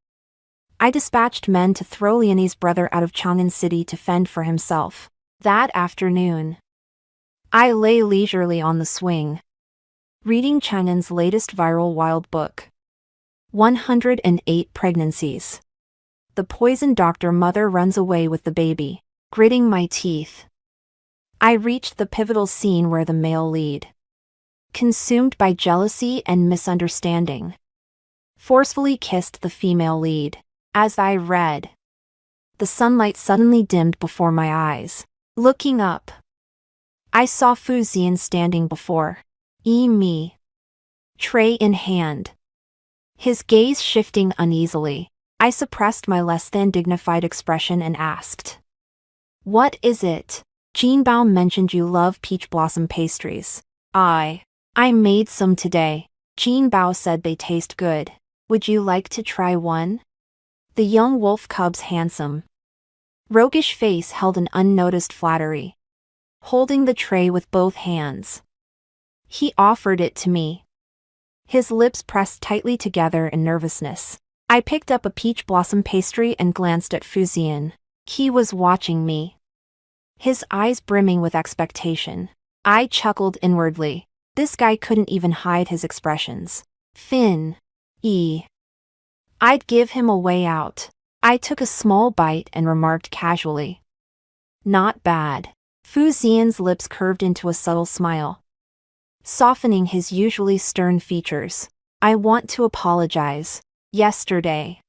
I dispatched men to throw Liani's brother out of Chang'an City to fend for himself. That afternoon, I lay leisurely on the swing, reading Chang'an's latest viral wild book, 108 Pregnancies. The poison doctor mother runs away with the baby. Gritting my teeth, I reached the pivotal scene where the male lead, consumed by jealousy and misunderstanding, forcefully kissed the female lead. As I read, the sunlight suddenly dimmed before my eyes. Looking up, I saw Fu Xian standing before me, tray in hand, his gaze shifting uneasily. I suppressed my less than dignified expression and asked, "What is it?" "Jinbao mentioned you love peach blossom pastries. I made some today. Jinbao said they taste good. Would you like to try one?" The young wolf cub's handsome, roguish face held an unnoticed flattery. Holding the tray with both hands, he offered it to me, his lips pressed tightly together in nervousness. I picked up a peach blossom pastry and glanced at Fu Xian. He was watching me, his eyes brimming with expectation. I chuckled inwardly. This guy couldn't even hide his expressions. I'd give him a way out. I took a small bite and remarked casually, "Not bad." Fu Xian's lips curved into a subtle smile, softening his usually stern features. "I want to apologize. Yesterday,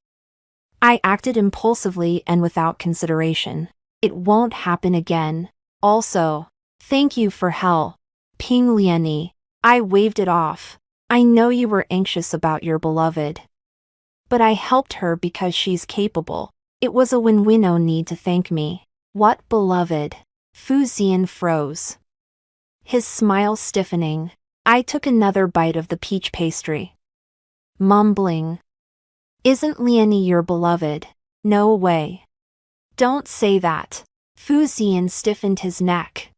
I acted impulsively and without consideration. It won't happen again. Also, thank you for helping Liani." I waved it off. "I know you were anxious about your beloved, but I helped her because she's capable. It was a win-win. No need to thank me." "What beloved?" Fu Xian froze, his smile stiffening. I took another bite of the peach pastry, mumbling, "Isn't Liani your beloved?" "No way. Don't say that." Fu Xian stiffened his neck,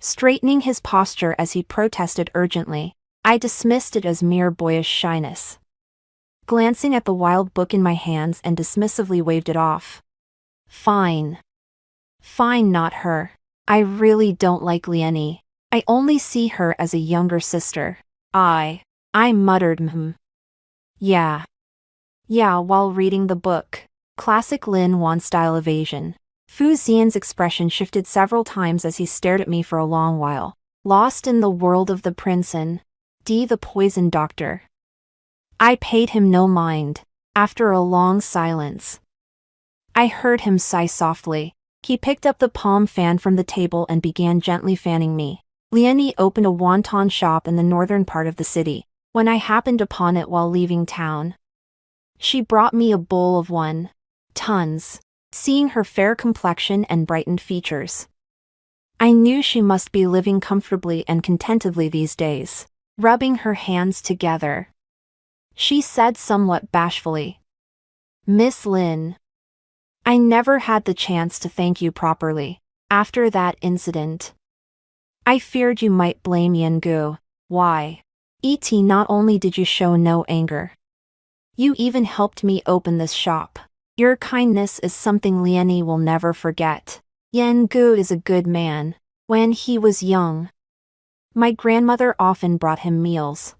straightening his posture as he protested urgently. I dismissed it as mere boyish shyness, glancing at the wild book in my hands, and dismissively waved it off. Fine, not her. I really don't like Liani. I only see her as a younger sister." I muttered Yeah, while reading the book. Classic Lin Wan style evasion. Fu Xian's expression shifted several times as he stared at me for a long while, lost in the world of the prince and the poison doctor. I paid him no mind. After a long silence, I heard him sigh softly. He picked up the palm fan from the table and began gently fanning me. Leonie opened a wonton shop in the northern part of the city, when I happened upon it while leaving town. She brought me a bowl of tons. Seeing her fair complexion and brightened features, I knew she must be living comfortably and contentedly these days. Rubbing her hands together, she said somewhat bashfully, "Miss Lin, I never had the chance to thank you properly. After that incident, I feared you might blame Yengu. Why? Not only did you show no anger, you even helped me open this shop. Your kindness is something Leonie will never forget. Yengu is a good man. When he was young, my grandmother often brought him meals,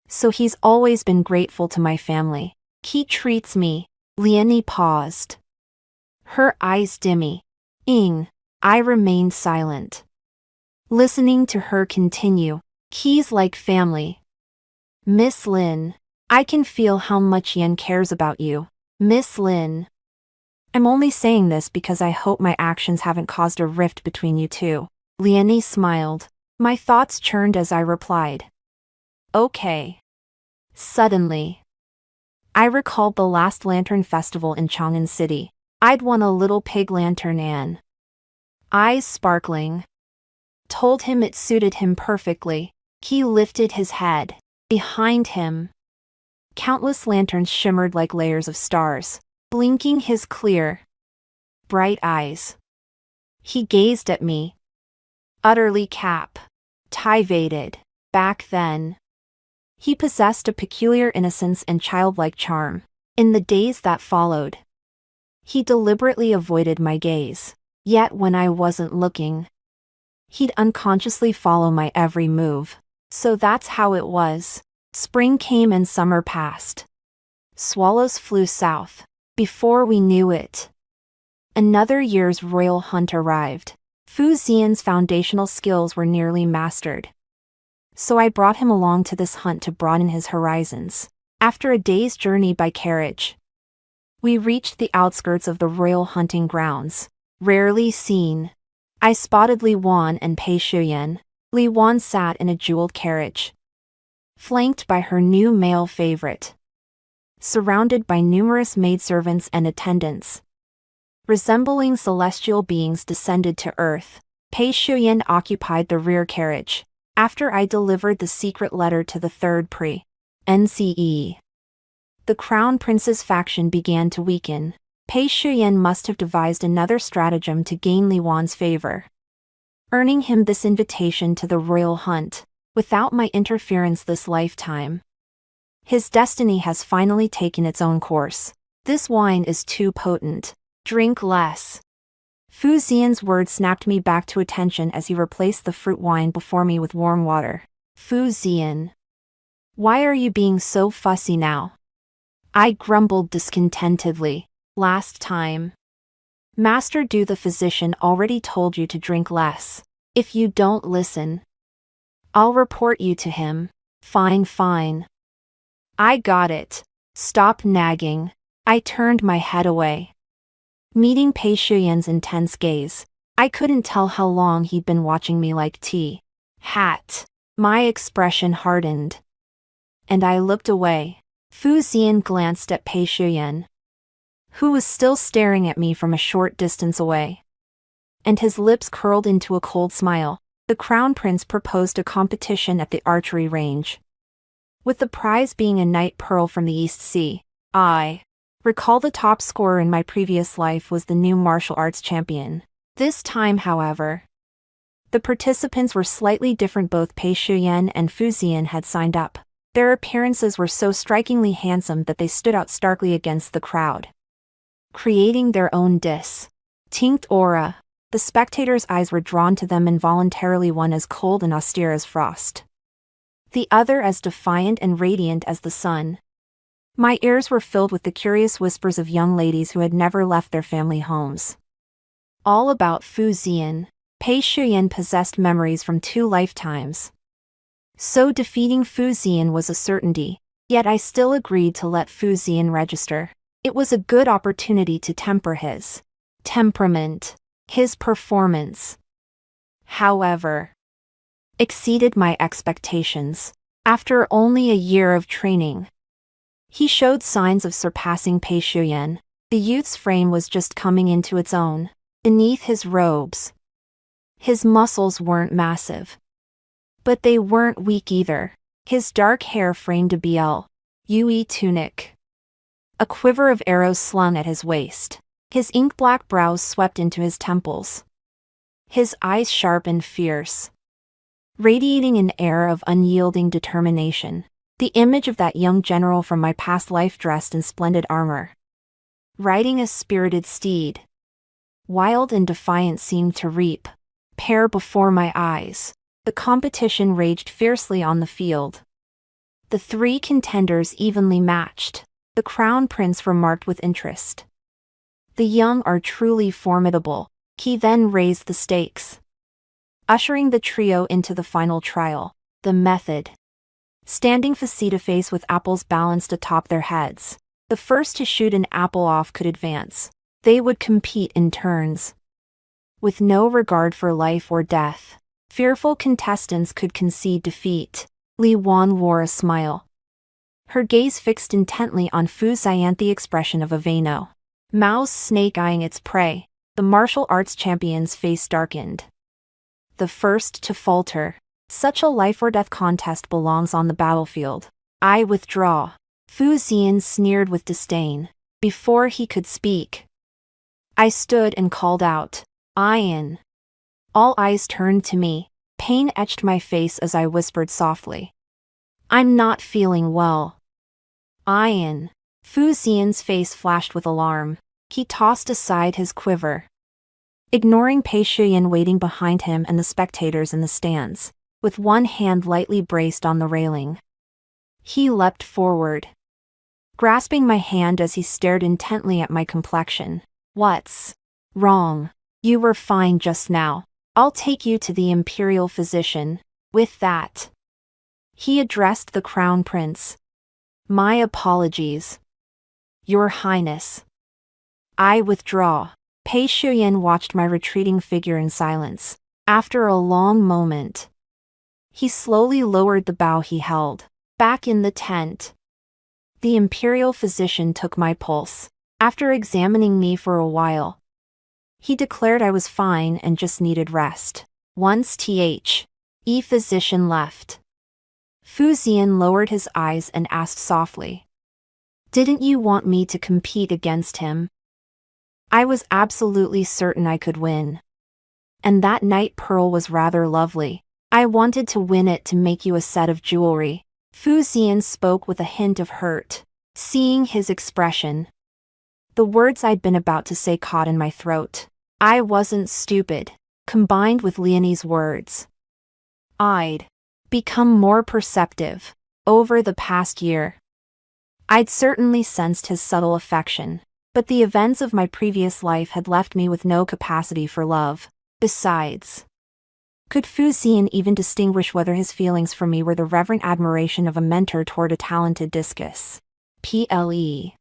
so he's always been grateful to my family. He treats me." Leonie paused, her eyes dimmy. I remained silent, listening to her continue. "He's like family. Miss Lin, I can feel how much Yen cares about you. Miss Lin, I'm only saying this because I hope my actions haven't caused a rift between you two." Leonie smiled. My thoughts churned as I replied, "Okay." Suddenly, I recalled the last lantern festival in Chang'an City. I'd won a little pig lantern and, eyes sparkling, told him it suited him perfectly. He lifted his head. Behind him, countless lanterns shimmered like layers of stars, blinking his clear, bright eyes. He gazed at me, utterly captivated. Back then, he possessed a peculiar innocence and childlike charm. In the days that followed, he deliberately avoided my gaze. Yet when I wasn't looking, he'd unconsciously follow my every move. So that's how it was. Spring came and summer passed. Swallows flew south. Before we knew it, another year's royal hunt arrived. Fu Xian's foundational skills were nearly mastered, so I brought him along to this hunt to broaden his horizons. After a day's journey by carriage, we reached the outskirts of the royal hunting grounds. Rarely seen, I spotted Li Wan and Pei Shuyan. Li Wan sat in a jeweled carriage, flanked by her new male favorite, surrounded by numerous maidservants and attendants, resembling celestial beings descended to earth. Pei Shuyan occupied the rear carriage. After I delivered the secret letter to the third NCE, the Crown Prince's faction began to weaken. Pei Shuyan must have devised another stratagem to gain Li Wan's favor, earning him this invitation to the royal hunt, without my interference this lifetime. His destiny has finally taken its own course. This wine is too potent. Drink less. Fu Xian's words snapped me back to attention as he replaced the fruit wine before me with warm water. Fu Xian, why are you being so fussy now? I grumbled discontentedly. Last time, Master Du the physician already told you to drink less. If you don't listen, I'll report you to him. Fine. I got it. Stop nagging. I turned my head away, meeting Pei Shuyan's intense gaze. I couldn't tell how long he'd been watching me like hat. My expression hardened, and I looked away. Fu Xian glanced at Pei Shuyan, who was still staring at me from a short distance away, and his lips curled into a cold smile. The Crown Prince proposed a competition at the archery range, with the prize being a night pearl from the East Sea. I recall the top scorer in my previous life was the new martial arts champion. This time, however, the participants were slightly different. Both Pei Shuyan and Fu Xian had signed up. Their appearances were so strikingly handsome that they stood out starkly against the crowd, creating their own distinct aura. The spectators' eyes were drawn to them involuntarily, one as cold and austere as frost, the other as defiant and radiant as the sun. My ears were filled with the curious whispers of young ladies who had never left their family homes, all about Fu Xian. Pei Shuyan possessed memories from 2 lifetimes, so defeating Fu Xian was a certainty. Yet I still agreed to let Fu Xian register. It was a good opportunity to temper his temperament. His performance, however, exceeded my expectations. After only a year of training, he showed signs of surpassing Pei Shuyan. The youth's frame was just coming into its own. Beneath his robes, his muscles weren't massive, but they weren't weak either. His dark hair framed a BLUE tunic. A quiver of arrows slung at his waist. His ink-black brows swept into his temples. His eyes sharp and fierce, radiating an air of unyielding determination. The image of that young general from my past life dressed in splendid armor, riding a spirited steed, wild and defiant, seemed to pair before my eyes. The competition raged fiercely on the field. The three contenders evenly matched. The crown prince remarked with interest. The young are truly formidable. He then raised the stakes, ushering the trio into the final trial. The method. Standing face-to-face with apples balanced atop their heads, the first to shoot an apple off could advance. They would compete in turns, with no regard for life or death. Fearful contestants could concede defeat. Li Wan wore a smile, her gaze fixed intently on Fu Xian, the expression of a Vano mouse snake eyeing its prey. The martial arts champion's face darkened. The first to falter. Such a life-or-death contest belongs on the battlefield. I withdraw. Fu Xian sneered with disdain. Before he could speak, I stood and called out, "Ian." All eyes turned to me. Pain etched my face as I whispered softly, "I'm not feeling well." Ian. Fu Xian's face flashed with alarm. He tossed aside his quiver, ignoring Pei Shuyan waiting behind him and the spectators in the stands. With one hand lightly braced on the railing, he leapt forward, grasping my hand as he stared intently at my complexion. "What's wrong? You were fine just now. I'll take you to the imperial physician." With that, he addressed the crown prince. "My apologies, Your Highness. I withdraw." Pei Shuyan watched my retreating figure in silence. After a long moment, he slowly lowered the bow he held. Back in the tent, the imperial physician took my pulse. After examining me for a while, he declared I was fine and just needed rest. Once the physician left, Fu Xian lowered his eyes and asked softly, "Didn't you want me to compete against him?" I was absolutely certain I could win. And that night pearl was rather lovely. I wanted to win it to make you a set of jewelry. Fu Xian spoke with a hint of hurt. Seeing his expression, the words I'd been about to say caught in my throat. I wasn't stupid. Combined with Leonie's words, I'd become more perceptive. Over the past year, I'd certainly sensed his subtle affection, but the events of my previous life had left me with no capacity for love. Besides, could Fu Xian even distinguish whether his feelings for me were the reverent admiration of a mentor toward a talented discus PLE,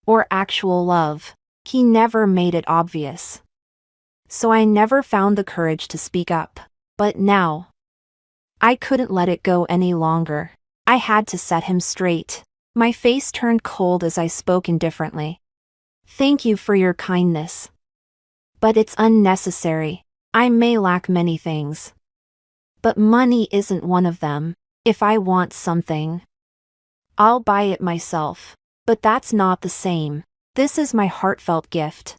or actual love? He never made it obvious, so I never found the courage to speak up. But now, I couldn't let it go any longer. I had to set him straight. My face turned cold as I spoke indifferently. "Thank you for your kindness, but it's unnecessary. I may lack many things, but money isn't one of them. If I want something, I'll buy it myself. But that's not the same. This is my heartfelt gift."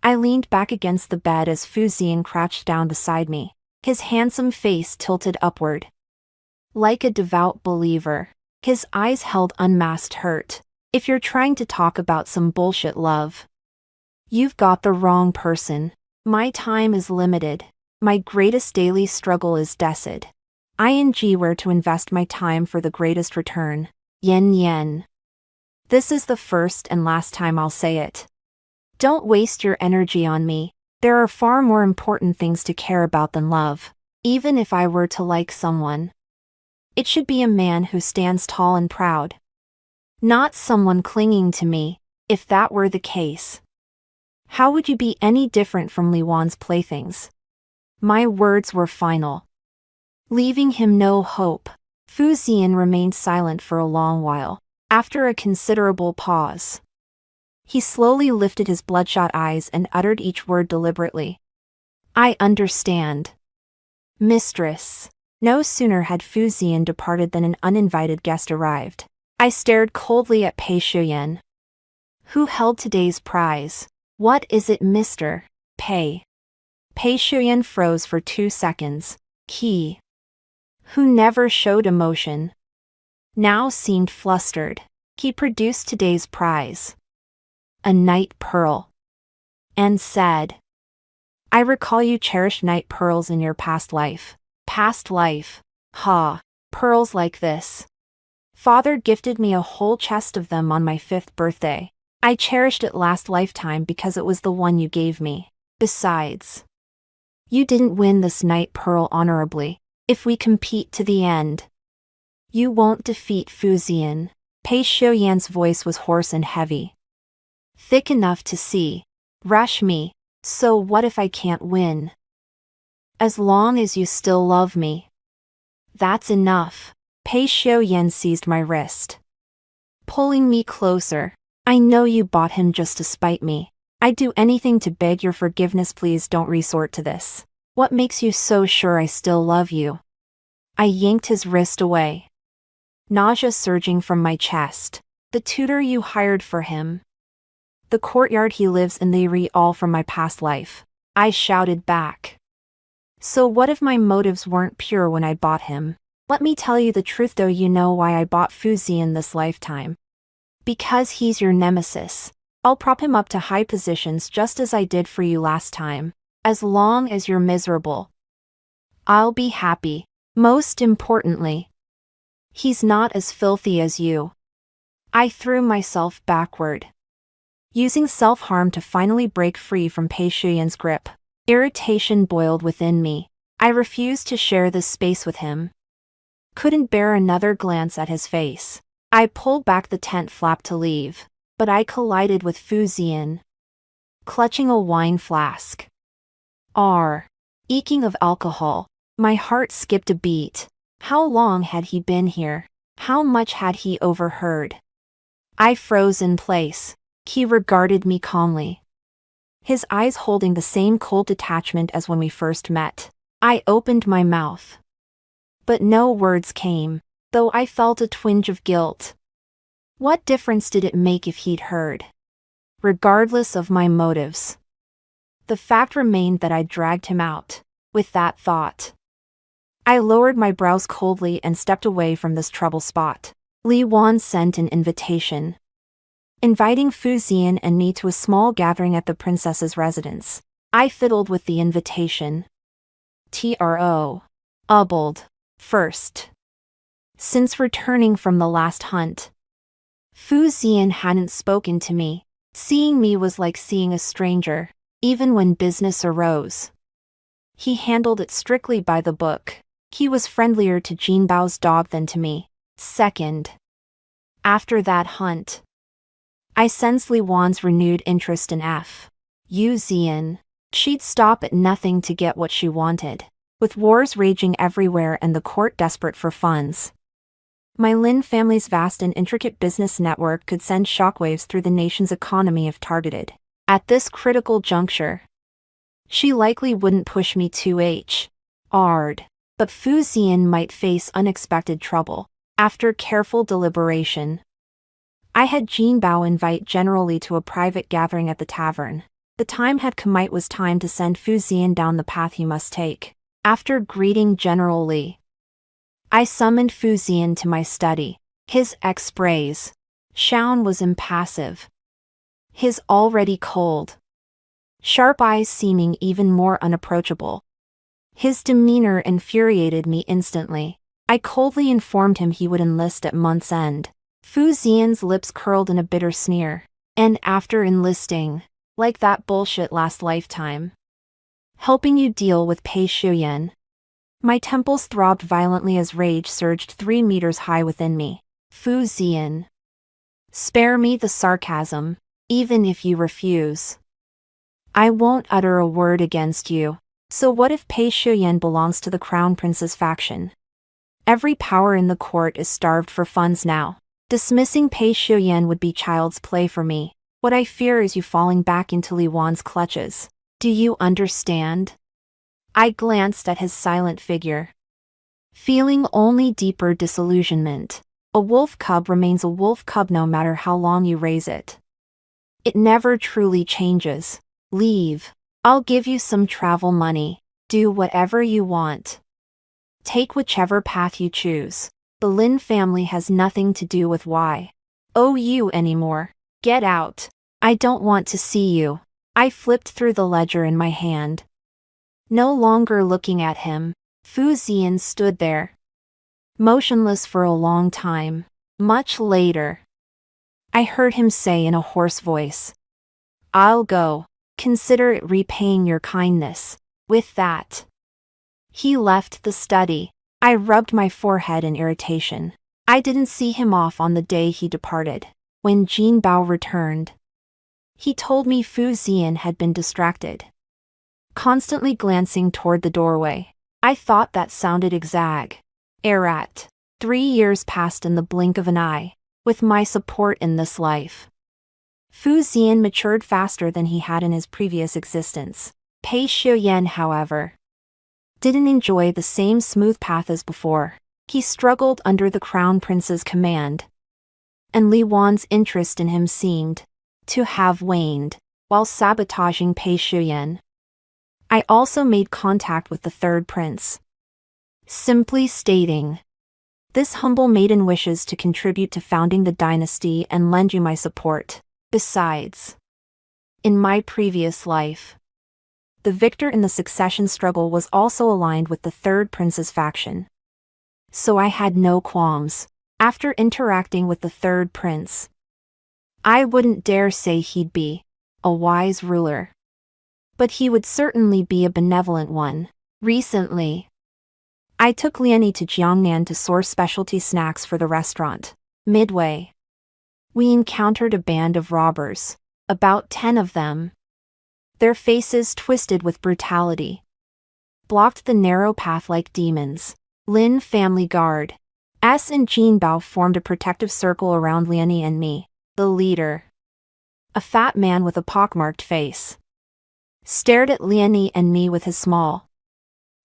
I leaned back against the bed as Fu Xian crouched down beside me, his handsome face tilted upward. Like a devout believer, his eyes held unmasked hurt. "If you're trying to talk about some bullshit love, you've got the wrong person. My time is limited. My greatest daily struggle is decid. Where to invest my time for the greatest return. Yen yen. This is the first and last time I'll say it. Don't waste your energy on me. There are far more important things to care about than love. Even if I were to like someone, it should be a man who stands tall and proud, not someone clinging to me. If that were the case, how would you be any different from Li Wan's playthings? My words were final. Leaving him no hope, Fu Ziyan remained silent for a long while. After a considerable pause, he slowly lifted his bloodshot eyes and uttered each word deliberately. I understand, mistress. No sooner had Fu Ziyan departed than an uninvited guest arrived. I stared coldly at Pei Shuyan. Who held today's prize? What is it, Mr. Pei? Pei Shuyan froze for 2 seconds. He, who never showed emotion, now seemed flustered. He produced today's prize, a night pearl, and said, I recall you cherished night pearls in your past life. Past life? Ha, pearls like this. Father gifted me a whole chest of them on my 5th birthday. I cherished it last lifetime because it was the one you gave me. Besides, you didn't win this night pearl honorably. If we compete to the end, you won't defeat Fu Ziyan. Pei Shuyan's voice was hoarse and heavy. Thick enough to see. Rush me. So what if I can't win? As long as you still love me, that's enough. Pei Shuyan seized my wrist, pulling me closer. I know you bought him just to spite me. I'd do anything to beg your forgiveness. Please don't resort to this. What makes you so sure I still love you? I yanked his wrist away, nausea surging from my chest. The tutor you hired for him, the courtyard he lives in, they re all from my past life. I shouted back. So what if my motives weren't pure when I bought him? Let me tell you the truth though. You know why I bought Fu Ziyan this lifetime. Because he's your nemesis. I'll prop him up to high positions just as I did for you last time. As long as you're miserable, I'll be happy. Most importantly, he's not as filthy as you. I threw myself backward, using self-harm to finally break free from Pei Shuyan's grip. Irritation boiled within me. I refused to share this space with him. Couldn't bear another glance at his face. I pulled back the tent flap to leave, but I collided with Fu Ziyan, clutching a wine flask. Eking of alcohol. My heart skipped a beat. How long had he been here? How much had he overheard? I froze in place. He regarded me calmly, his eyes holding the same cold detachment as when we first met. I opened my mouth, but no words came, though I felt a twinge of guilt. What difference did it make if he'd heard? Regardless of my motives, the fact remained that I'd dragged him out. With that thought, I lowered my brows coldly and stepped away from this trouble spot. Li Wan sent an invitation, inviting Fu Ziyan and me to a small gathering at the princess's residence. I fiddled with the invitation. Ubbled. First, since returning from the last hunt, Fu Ziyan hadn't spoken to me. Seeing me was like seeing a stranger. Even when business arose, he handled it strictly by the book. He was friendlier to Jinbao's dog than to me. Second, after that hunt, I sensed Li Wan's renewed interest in Fu Ziyan. She'd stop at nothing to get what she wanted. With wars raging everywhere and the court desperate for funds, my Lin family's vast and intricate business network could send shockwaves through the nation's economy if targeted. At this critical juncture, she likely wouldn't push me too hard, but Fu Ziyan might face unexpected trouble. After careful deliberation, I had Jinbao invite General Li to a private gathering at the tavern. The time had come. It was time to send Fu Ziyan down the path he must take. After greeting General Li, I summoned Fu Ziyan to my study. His ex-sprays, Shaun, was impassive, his already cold, sharp eyes seeming even more unapproachable. His demeanor infuriated me instantly. I coldly informed him he would enlist at month's end. Fu Ziyan's lips curled in a bitter sneer. And after enlisting, like that bullshit last lifetime, helping you deal with Pei Shuyan. My temples throbbed violently as rage surged 3 meters high within me. Fu Ziyan, spare me the sarcasm. even if you refuse. I won't utter a word against you. So what if Pei Shuyan belongs to the Crown Prince's faction? Every power in the court is starved for funds now. Dismissing Pei Shuyan would be child's play for me. What I fear is you falling back into Li Wan's clutches. Do you understand? I glanced at his silent figure, feeling only deeper disillusionment. A wolf cub remains a wolf cub no matter how long you raise it. It never truly changes. Leave. I'll give you some travel money. Do whatever you want. Take whichever path you choose. The Lin family has nothing to do with why owe you anymore. Get out. I don't want to see you. I flipped through the ledger in my hand. No longer looking at him, Fu Ziyan stood there, motionless for a long time. Much later, I heard him say in a hoarse voice, "I'll go. Consider it repaying your kindness." With that, he left the study. I rubbed my forehead in irritation. I didn't see him off on the day he departed. When Jin Bao returned, he told me Fu Ziyan had been distracted, constantly glancing toward the doorway. I thought that sounded exaggerate. 3 years passed in the blink of an eye. With my support in this life, Fu Ziyan matured faster than he had in his previous existence. Pei Shuyan, however, didn't enjoy the same smooth path as before. He struggled under the Crown Prince's command, and Li Wan's interest in him seemed to have waned. While sabotaging Pei Shuyan, I also made contact with the third prince, simply stating, "This humble maiden wishes to contribute to founding the dynasty and lend you my support." Besides, in my previous life, the victor in the succession struggle was also aligned with the third prince's faction. So I had no qualms. After interacting with the third prince, I wouldn't dare say he'd be a wise ruler, but he would certainly be a benevolent one. Recently, I took Liani to Jiangnan to source specialty snacks for the restaurant. Midway, we encountered a band of robbers, about 10 of them. Their faces twisted with brutality blocked the narrow path like demons. Lin family guard S and Jin Bao formed a protective circle around Liani and me. The leader, a fat man with a pockmarked face, stared at Liani and me with his small,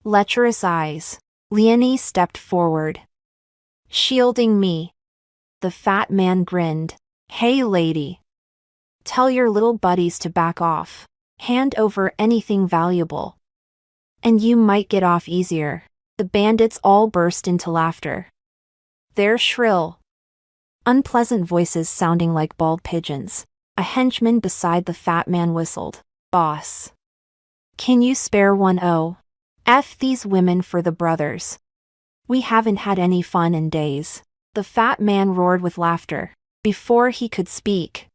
lecherous eyes. Liani stepped forward, shielding me. The fat man grinned. "Hey lady, tell your little buddies to back off. Hand over anything valuable, and you might get off easier." The bandits all burst into laughter, their shrill, unpleasant voices sounding like bald pigeons. A henchman beside the fat man whistled. "Boss, can you spare 1 F these women for the brothers. We haven't had any fun in days." The fat man roared with laughter. Before he could speak,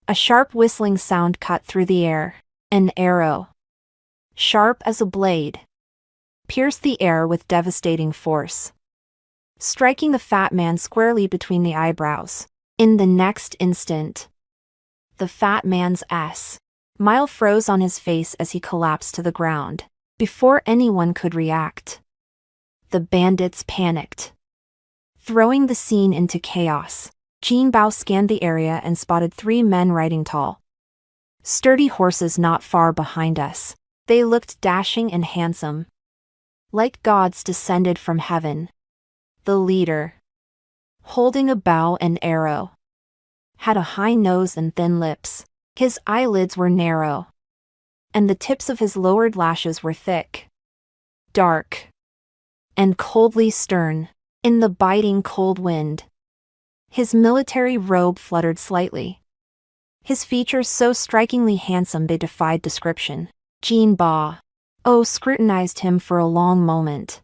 a sharp whistling sound cut through the air. An arrow, sharp as a blade, pierced the air with devastating force, striking the fat man squarely between the eyebrows. In the next instant, the fat man's smile froze on his face as he collapsed to the ground. Before anyone could react, the bandits panicked, throwing the scene into chaos. Jin Bao scanned the area and spotted 3 men riding tall, sturdy horses not far behind us. They looked dashing and handsome, like gods descended from heaven. The leader, holding a bow and arrow, had a high nose and thin lips. His eyelids were narrow, and the tips of his lowered lashes were thick, dark, and coldly stern. In the biting cold wind, his military robe fluttered slightly, his features so strikingly handsome they defied description. Jin Bao scrutinized him for a long moment,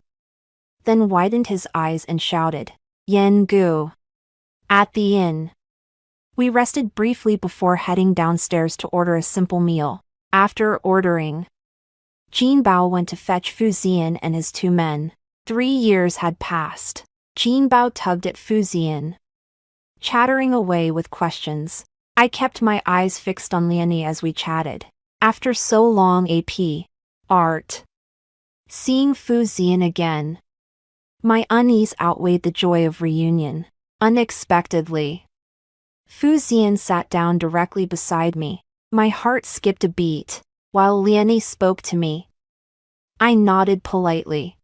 then widened his eyes and shouted, "Yen Gu." At the inn, we rested briefly before heading downstairs to order a simple meal. After ordering, Jin Bao went to fetch Fu Ziyan and his 2 men. 3 years had passed. Jin Bao tugged at Fu Ziyan, chattering away with questions. I kept my eyes fixed on Leonie as we chatted. After so long art. Seeing Fu Zian again. My unease outweighed the joy of reunion. Unexpectedly, Fu Zian sat down directly beside me. My heart skipped a beat, while Leonie spoke to me. I nodded politely,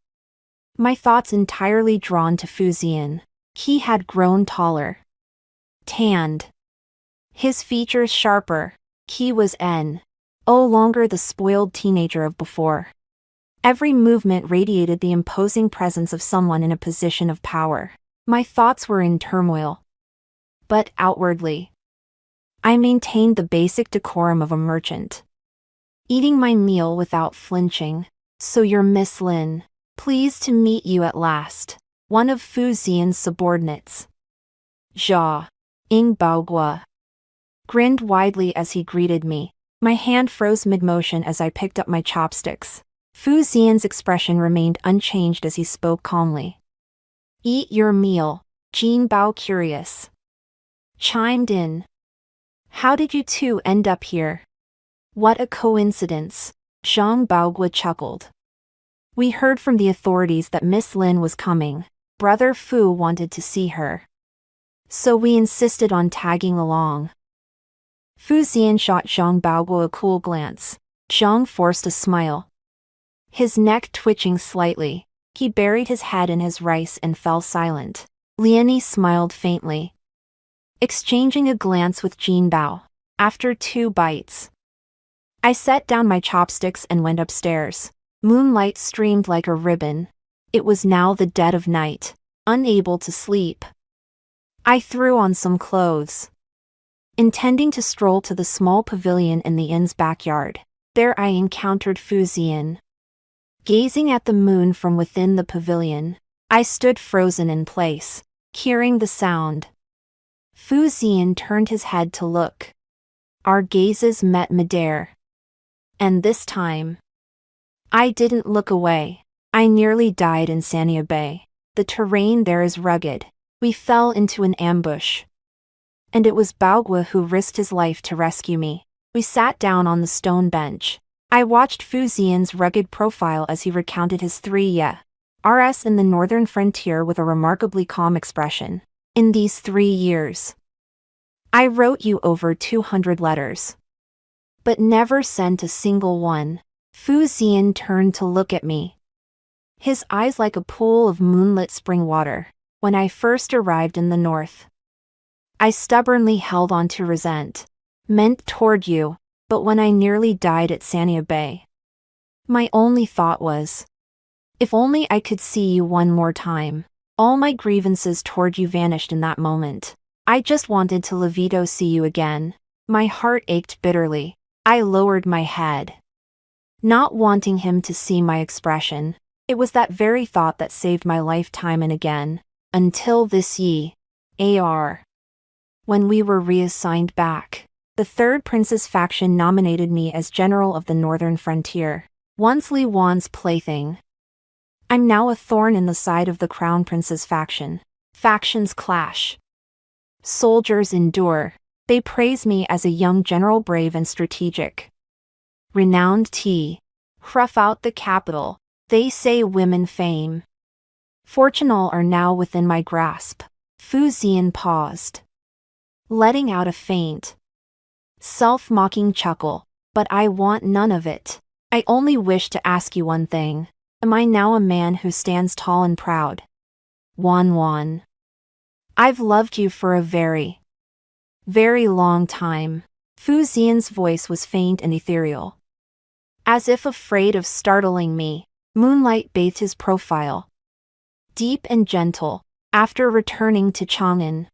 my thoughts entirely drawn to Fu Zian. He had grown taller, tanned, his features sharper. He was no longer the spoiled teenager of before. Every movement radiated the imposing presence of someone in a position of power. My thoughts were in turmoil, but outwardly, I maintained the basic decorum of a merchant, eating my meal without flinching. So you're Miss Lin. Pleased to meet you at last. One of Fu Zian's subordinates, Jia Ing Baogua, grinned widely as he greeted me. My hand froze mid-motion as I picked up my chopsticks. Fu Zian's expression remained unchanged as he spoke calmly. Eat your meal, Jin Bao, curious, chimed in. How did you two end up here? What a coincidence, Zhang Baogua chuckled. We heard from the authorities that Miss Lin was coming. Brother Fu wanted to see her, so we insisted on tagging along. Fu Zian shot Zhang Baogua a cool glance. Zhang forced a smile, his neck twitching slightly. He buried his head in his rice and fell silent. Leonie smiled faintly, exchanging a glance with Jin Bao. After 2 bites, I set down my chopsticks and went upstairs. Moonlight streamed like a ribbon. It was now the dead of night. Unable to sleep, I threw on some clothes, intending to stroll to the small pavilion in the inn's backyard. There I encountered Fu Zian. Gazing at the moon from within the pavilion, I stood frozen in place, hearing the sound. Fu Zian turned his head to look. Our gazes met midair. And this time, I didn't look away. I nearly died in Sanya Bay. The terrain there is rugged. We fell into an ambush, and it was Baogua who risked his life to rescue me. We sat down on the stone bench. I watched Fu Zian's rugged profile as he recounted his 3 years in the northern frontier with a remarkably calm expression. In these 3 years, I wrote you over 200 letters, but never sent a single one. Fu Zian turned to look at me, his eyes like a pool of moonlit spring water. When I first arrived in the north, I stubbornly held on to resentment toward you, but when I nearly died at Sanya Bay, my only thought was, if only I could see you one more time. All my grievances toward you vanished in that moment. I just wanted to Levito see you again. My heart ached bitterly. I lowered my head, not wanting him to see my expression. It was that very thought that saved my life time and again, until this year, when we were reassigned back. The Third Prince's faction nominated me as General of the Northern Frontier. Once Li Wan's plaything, I'm now a thorn in the side of the Crown Prince's faction. Factions clash, soldiers endure. They praise me as a young general, brave and strategic, renowned rough out the capital. They say women fame, fortune all are now within my grasp. Fu Zian paused, letting out a faint, self-mocking chuckle. But I want none of it. I only wish to ask you one thing. Am I now a man who stands tall and proud? Wan. I've loved you for a very, very long time. Fu Zian's voice was faint and ethereal, as if afraid of startling me. Moonlight bathed his profile, deep and gentle. After returning to Chang'an,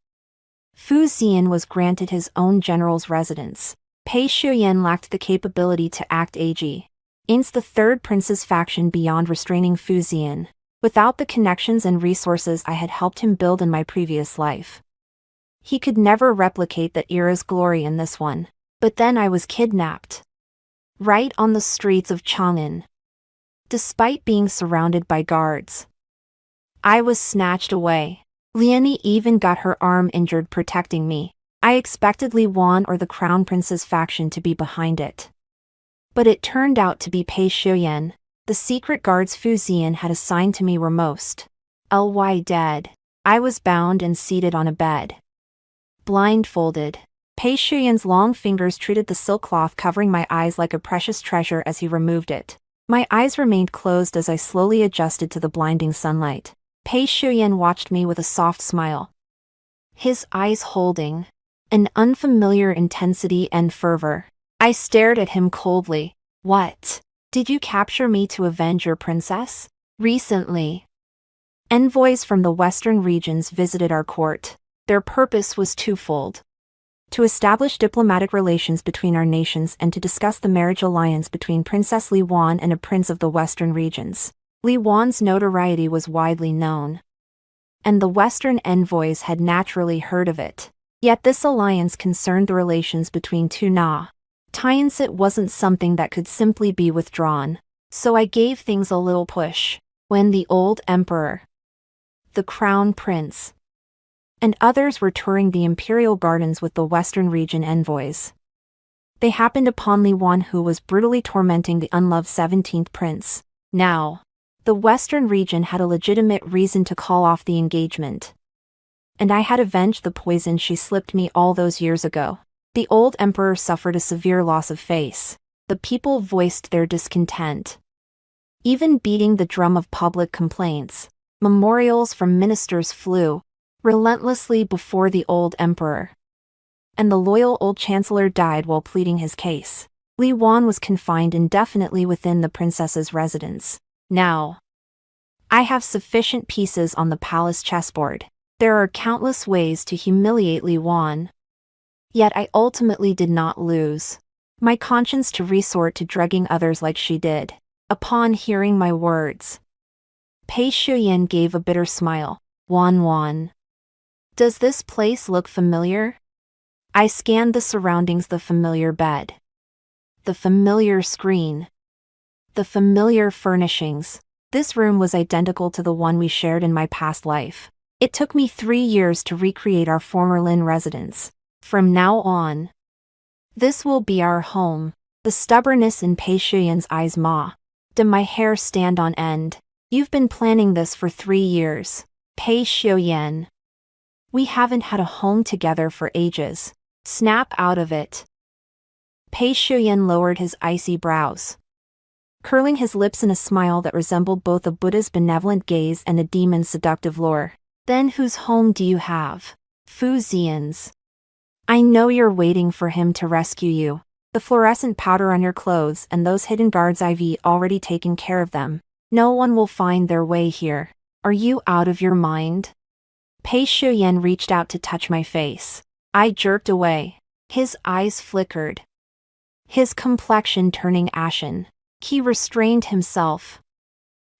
Fu Zian was granted his own general's residence. Pei Shuyan lacked the capability to act against the Third Prince's faction beyond restraining Fu Zian. Without the connections and resources I had helped him build in my previous life, he could never replicate that era's glory in this one. But then I was kidnapped, right on the streets of Chang'an. Despite being surrounded by guards, I was snatched away. Leonie even got her arm injured protecting me. I expected Li Wan or the Crown Prince's faction to be behind it. But it turned out to be Pei Shuyan. The secret guards Fu Zian had assigned to me were most dead. I was bound and seated on a bed. Blindfolded. Pei Shuyan's long fingers treated the silk cloth covering my eyes like a precious treasure as he removed it. My eyes remained closed as I slowly adjusted to the blinding sunlight. Pei Shuyan watched me with a soft smile, his eyes holding an unfamiliar intensity and fervor. I stared at him coldly. What? Did you capture me to avenge your princess? Recently, envoys from the western regions visited our court. Their purpose was twofold: to establish diplomatic relations between our nations and to discuss the marriage alliance between Princess Li Wan and a prince of the western regions. Li Wan's notoriety was widely known, and the western envoys had naturally heard of it. Yet this alliance concerned the relations between two nations. It wasn't something that could simply be withdrawn, so I gave things a little push. When the old emperor, the crown prince, and others were touring the imperial gardens with the western region envoys, they happened upon Li Wan, who was brutally tormenting the unloved 17th prince. Now, the western region had a legitimate reason to call off the engagement, and I had avenged the poison she slipped me all those years ago. The old emperor suffered a severe loss of face. The people voiced their discontent, even beating the drum of public complaints. Memorials from ministers flew relentlessly before the old emperor, and the loyal old chancellor died while pleading his case. Li Wan was confined indefinitely within the princess's residence. Now, I have sufficient pieces on the palace chessboard. There are countless ways to humiliate Li Wan. Yet I ultimately did not lose my conscience to resort to drugging others like she did. Upon hearing my words, Pei Shuyan gave a bitter smile. Wan, does this place look familiar? I scanned the surroundings: the familiar bed, the familiar screen, the familiar furnishings. This room was identical to the one we shared in my past life. It took me 3 years to recreate our former Lin residence. From now on, this will be our home. The stubbornness in Pei Shuyan's eyes did my hair stand on end. You've been planning this for 3 years, Pei Shuyan. We haven't had a home together for ages. Snap out of it. Pei Shuyan lowered his icy brows, curling his lips in a smile that resembled both a Buddha's benevolent gaze and a demon's seductive lure. Then whose home do you have? Fu Zian's. I know you're waiting for him to rescue you. The fluorescent powder on your clothes and those hidden guards, I've already taken care of them. No one will find their way here. Are you out of your mind? Pei Shuyan reached out to touch my face. I jerked away. His eyes flickered, his complexion turning ashen. He restrained himself,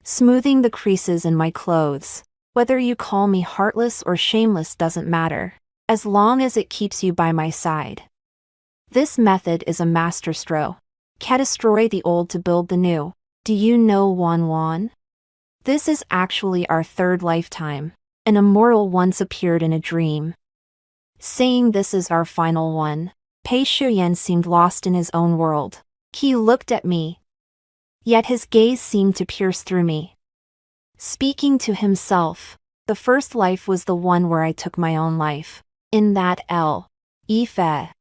smoothing the creases in my clothes. Whether you call me heartless or shameless doesn't matter, as long as it keeps you by my side. This method is a masterstroke. Destroy the old to build the new. Do you know Wan? This is actually our third lifetime. An immortal once appeared in a dream, saying this is our final one. Pei Shuyan seemed lost in his own world. He looked at me, yet his gaze seemed to pierce through me. Speaking to himself, the first life was the one where I took my own life. In that Ife.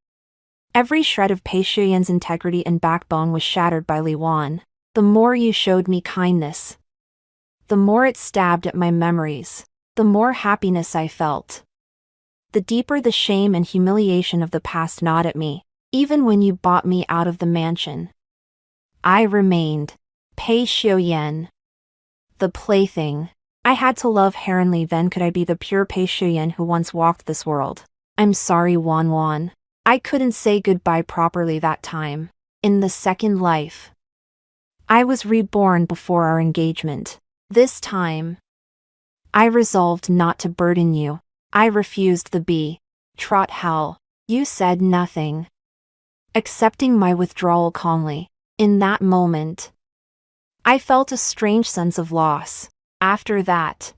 Every shred of Pei Shuyan's integrity and backbone was shattered by Li Wan. The more you showed me kindness, the more it stabbed at my memories, the more happiness I felt. The deeper the shame and humiliation of the past gnawed at me. Even when you bought me out of the mansion, I remained Pei Shuyan, the plaything. I had to love Heronly, then could I be the pure Pei Shuyan who once walked this world. I'm sorry, Wan. I couldn't say goodbye properly that time. In the second life, I was reborn before our engagement. This time, I resolved not to burden you. I refused the trot hell. You said nothing, accepting my withdrawal calmly. In that moment, I felt a strange sense of loss. After that,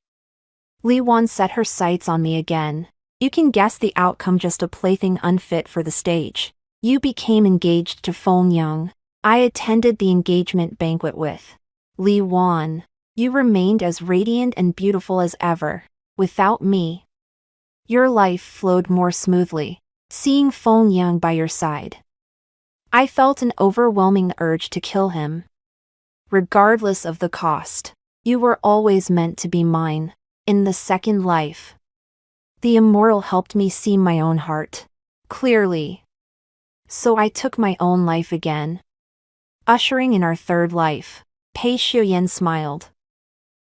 Li Wan set her sights on me again. You can guess the outcome, just a plaything unfit for the stage. You became engaged to Feng Yang. I attended the engagement banquet with Li Wan. You remained as radiant and beautiful as ever. Without me, your life flowed more smoothly. Seeing Feng Yang by your side, I felt an overwhelming urge to kill him. Regardless of the cost, you were always meant to be mine. In the second life, the immortal helped me see my own heart clearly. So I took my own life again. Ushering in our third life, Pei Xiuyan smiled.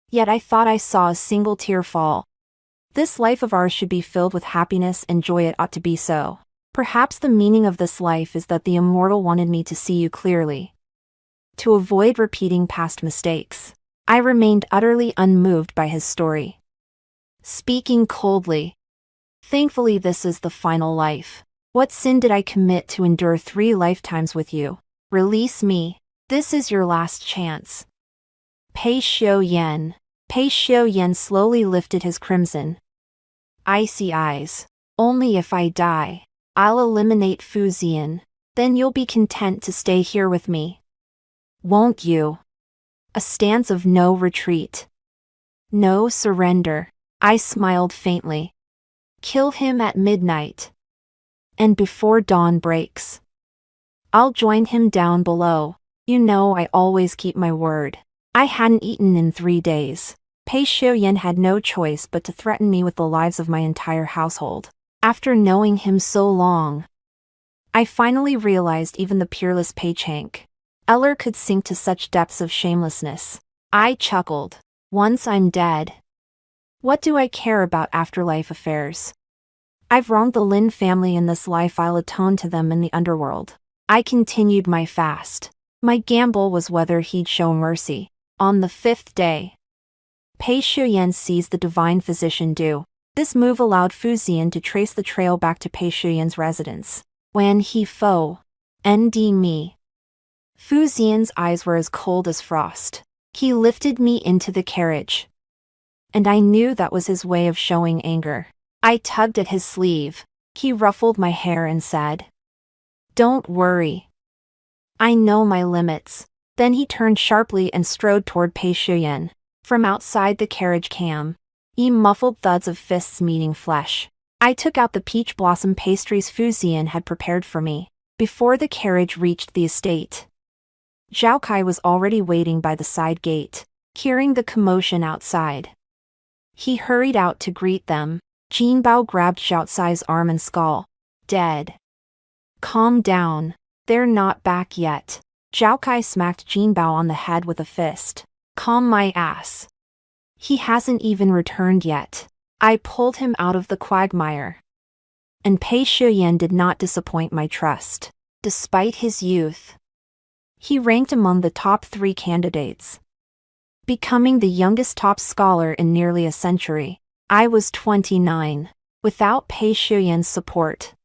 Yet I thought I saw a single tear fall. This life of ours should be filled with happiness and joy. It ought to be so. Perhaps the meaning of this life is that the immortal wanted me to see you clearly, to avoid repeating past mistakes. I remained utterly unmoved by his story, speaking coldly. Thankfully, this is the final life. What sin did I commit to endure 3 lifetimes with you? Release me. This is your last chance. Pei Xiuyan. Pei Xiuyan slowly lifted his crimson, icy eyes. Only if I die, I'll eliminate Fu Zian. Then you'll be content to stay here with me, won't you? A stance of no retreat, no surrender. I smiled faintly. Kill him at midnight, and before dawn breaks, I'll join him down below. You know I always keep my word. I hadn't eaten in 3 days. Pei Xiuyan had no choice but to threaten me with the lives of my entire household. After knowing him so long, I finally realized even the peerless Pei Chang Eller could sink to such depths of shamelessness. I chuckled. Once I'm dead, what do I care about afterlife affairs? I've wronged the Lin family in this life. I'll atone to them in the underworld. I continued my fast. My gamble was whether he'd show mercy. On the 5th day, Pei Xiuyan seized the divine physician Du. This move allowed Fu Zian to trace the trail back to Pei Xiuyan's residence. When he fo, nd me. Fu Zian's eyes were as cold as frost. He lifted me into the carriage, and I knew that was his way of showing anger. I tugged at his sleeve. He ruffled my hair and said, "Don't worry. I know my limits." Then he turned sharply and strode toward Pei Xiuyan. From outside the carriage came muffled thuds of fists meeting flesh. I took out the peach blossom pastries Fu Zian had prepared for me. Before the carriage reached the estate, Zhao Kai was already waiting by the side gate, hearing the commotion outside. He hurried out to greet them. Jinbao grabbed Zhao Cai's arm and skull. "Dead. Calm down. They're not back yet." Zhao Kai smacked Jinbao on the head with a fist. "Calm my ass. He hasn't even returned yet." I pulled him out of the quagmire. And Pei Xiuyan did not disappoint my trust. Despite his youth, he ranked among the top 3 candidates, becoming the youngest top scholar in nearly a century. I was 29. Without Pei Xiuyan's support,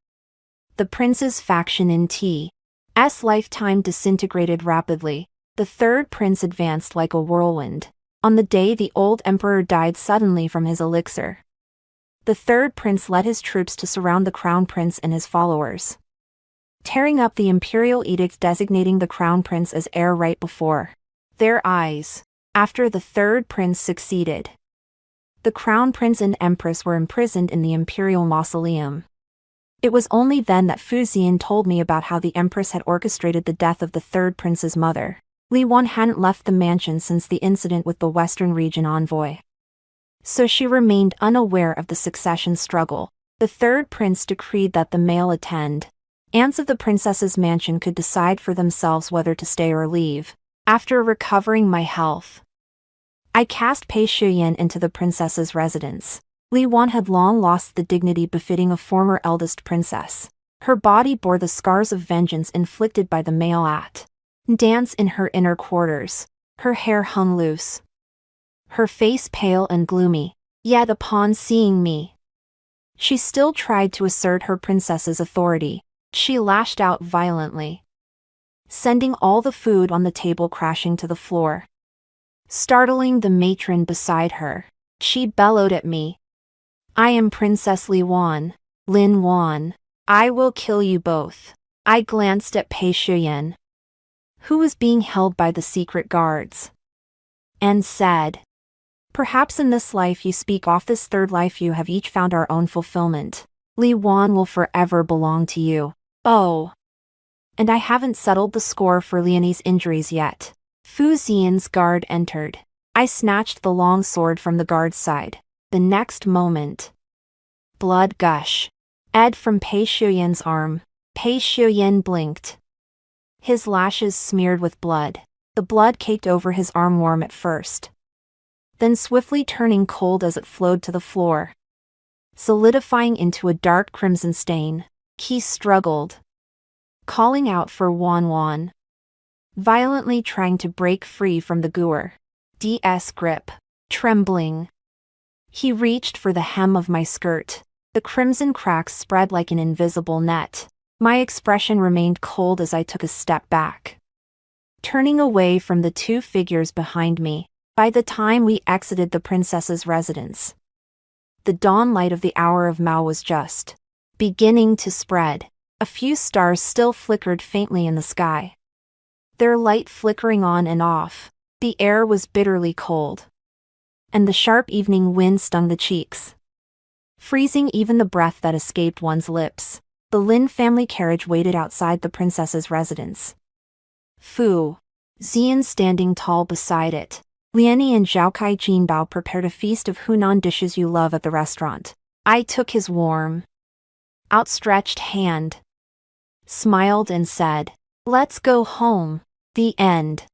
the prince's faction in T's lifetime disintegrated rapidly. The third prince advanced like a whirlwind. On the day the old emperor died suddenly from his elixir, the third prince led his troops to surround the crown prince and his followers, tearing up the imperial edict designating the crown prince as heir right before their eyes. After the third prince succeeded, the crown prince and empress were imprisoned in the imperial mausoleum. It was only then that Fu Zian told me about how the empress had orchestrated the death of the third prince's mother. Li Wan hadn't left the mansion since the incident with the Western region envoy, so she remained unaware of the succession struggle. The third prince decreed that the male attendants of the princess's mansion could decide for themselves whether to stay or leave. After recovering my health, I cast Pei Xiuyan into the princess's residence. Li Wan had long lost the dignity befitting a former eldest princess. Her body bore the scars of vengeance inflicted by the male attendants in her inner quarters. Her hair hung loose, her face pale and gloomy. Yet upon seeing me, she still tried to assert her princess's authority. She lashed out violently, sending all the food on the table crashing to the floor. Startling the matron beside her, she bellowed at me, I am Princess Li Wan. Lin Wan. I will kill you both. I glanced at Pei Shuyan, who was being held by the secret guards, and said, perhaps in this life you speak of, this third life you have each found our own fulfillment. Li Wan will forever belong to you. Oh. And I haven't settled the score for Leonie's injuries yet. Fu Xian's guard entered. I snatched the long sword from the guard's side. The next moment, blood gush ed from Pei Shuyan's arm. Pei Shuyan blinked. His lashes smeared with blood. The blood caked over his arm, warm at first, then swiftly turning cold as it flowed to the floor, solidifying into a dark crimson stain. He struggled, calling out for Wan Wan, violently trying to break free from the Guer's grip. Trembling, he reached for the hem of my skirt. The crimson cracks spread like an invisible net. My expression remained cold as I took a step back, turning away from the two figures behind me. By the time we exited the princess's residence, the dawn light of the hour of Mao was just beginning to spread. A few stars still flickered faintly in the sky, their light flickering on and off. The air was bitterly cold, and the sharp evening wind stung the cheeks, freezing even the breath that escaped one's lips. The Lin family carriage waited outside the princess's residence, Fu Xian standing tall beside it. Liani and Zhaokai Jinbao prepared a feast of Hunan dishes you love at the restaurant. I took his warm, outstretched hand, smiled and said, let's go home. The end.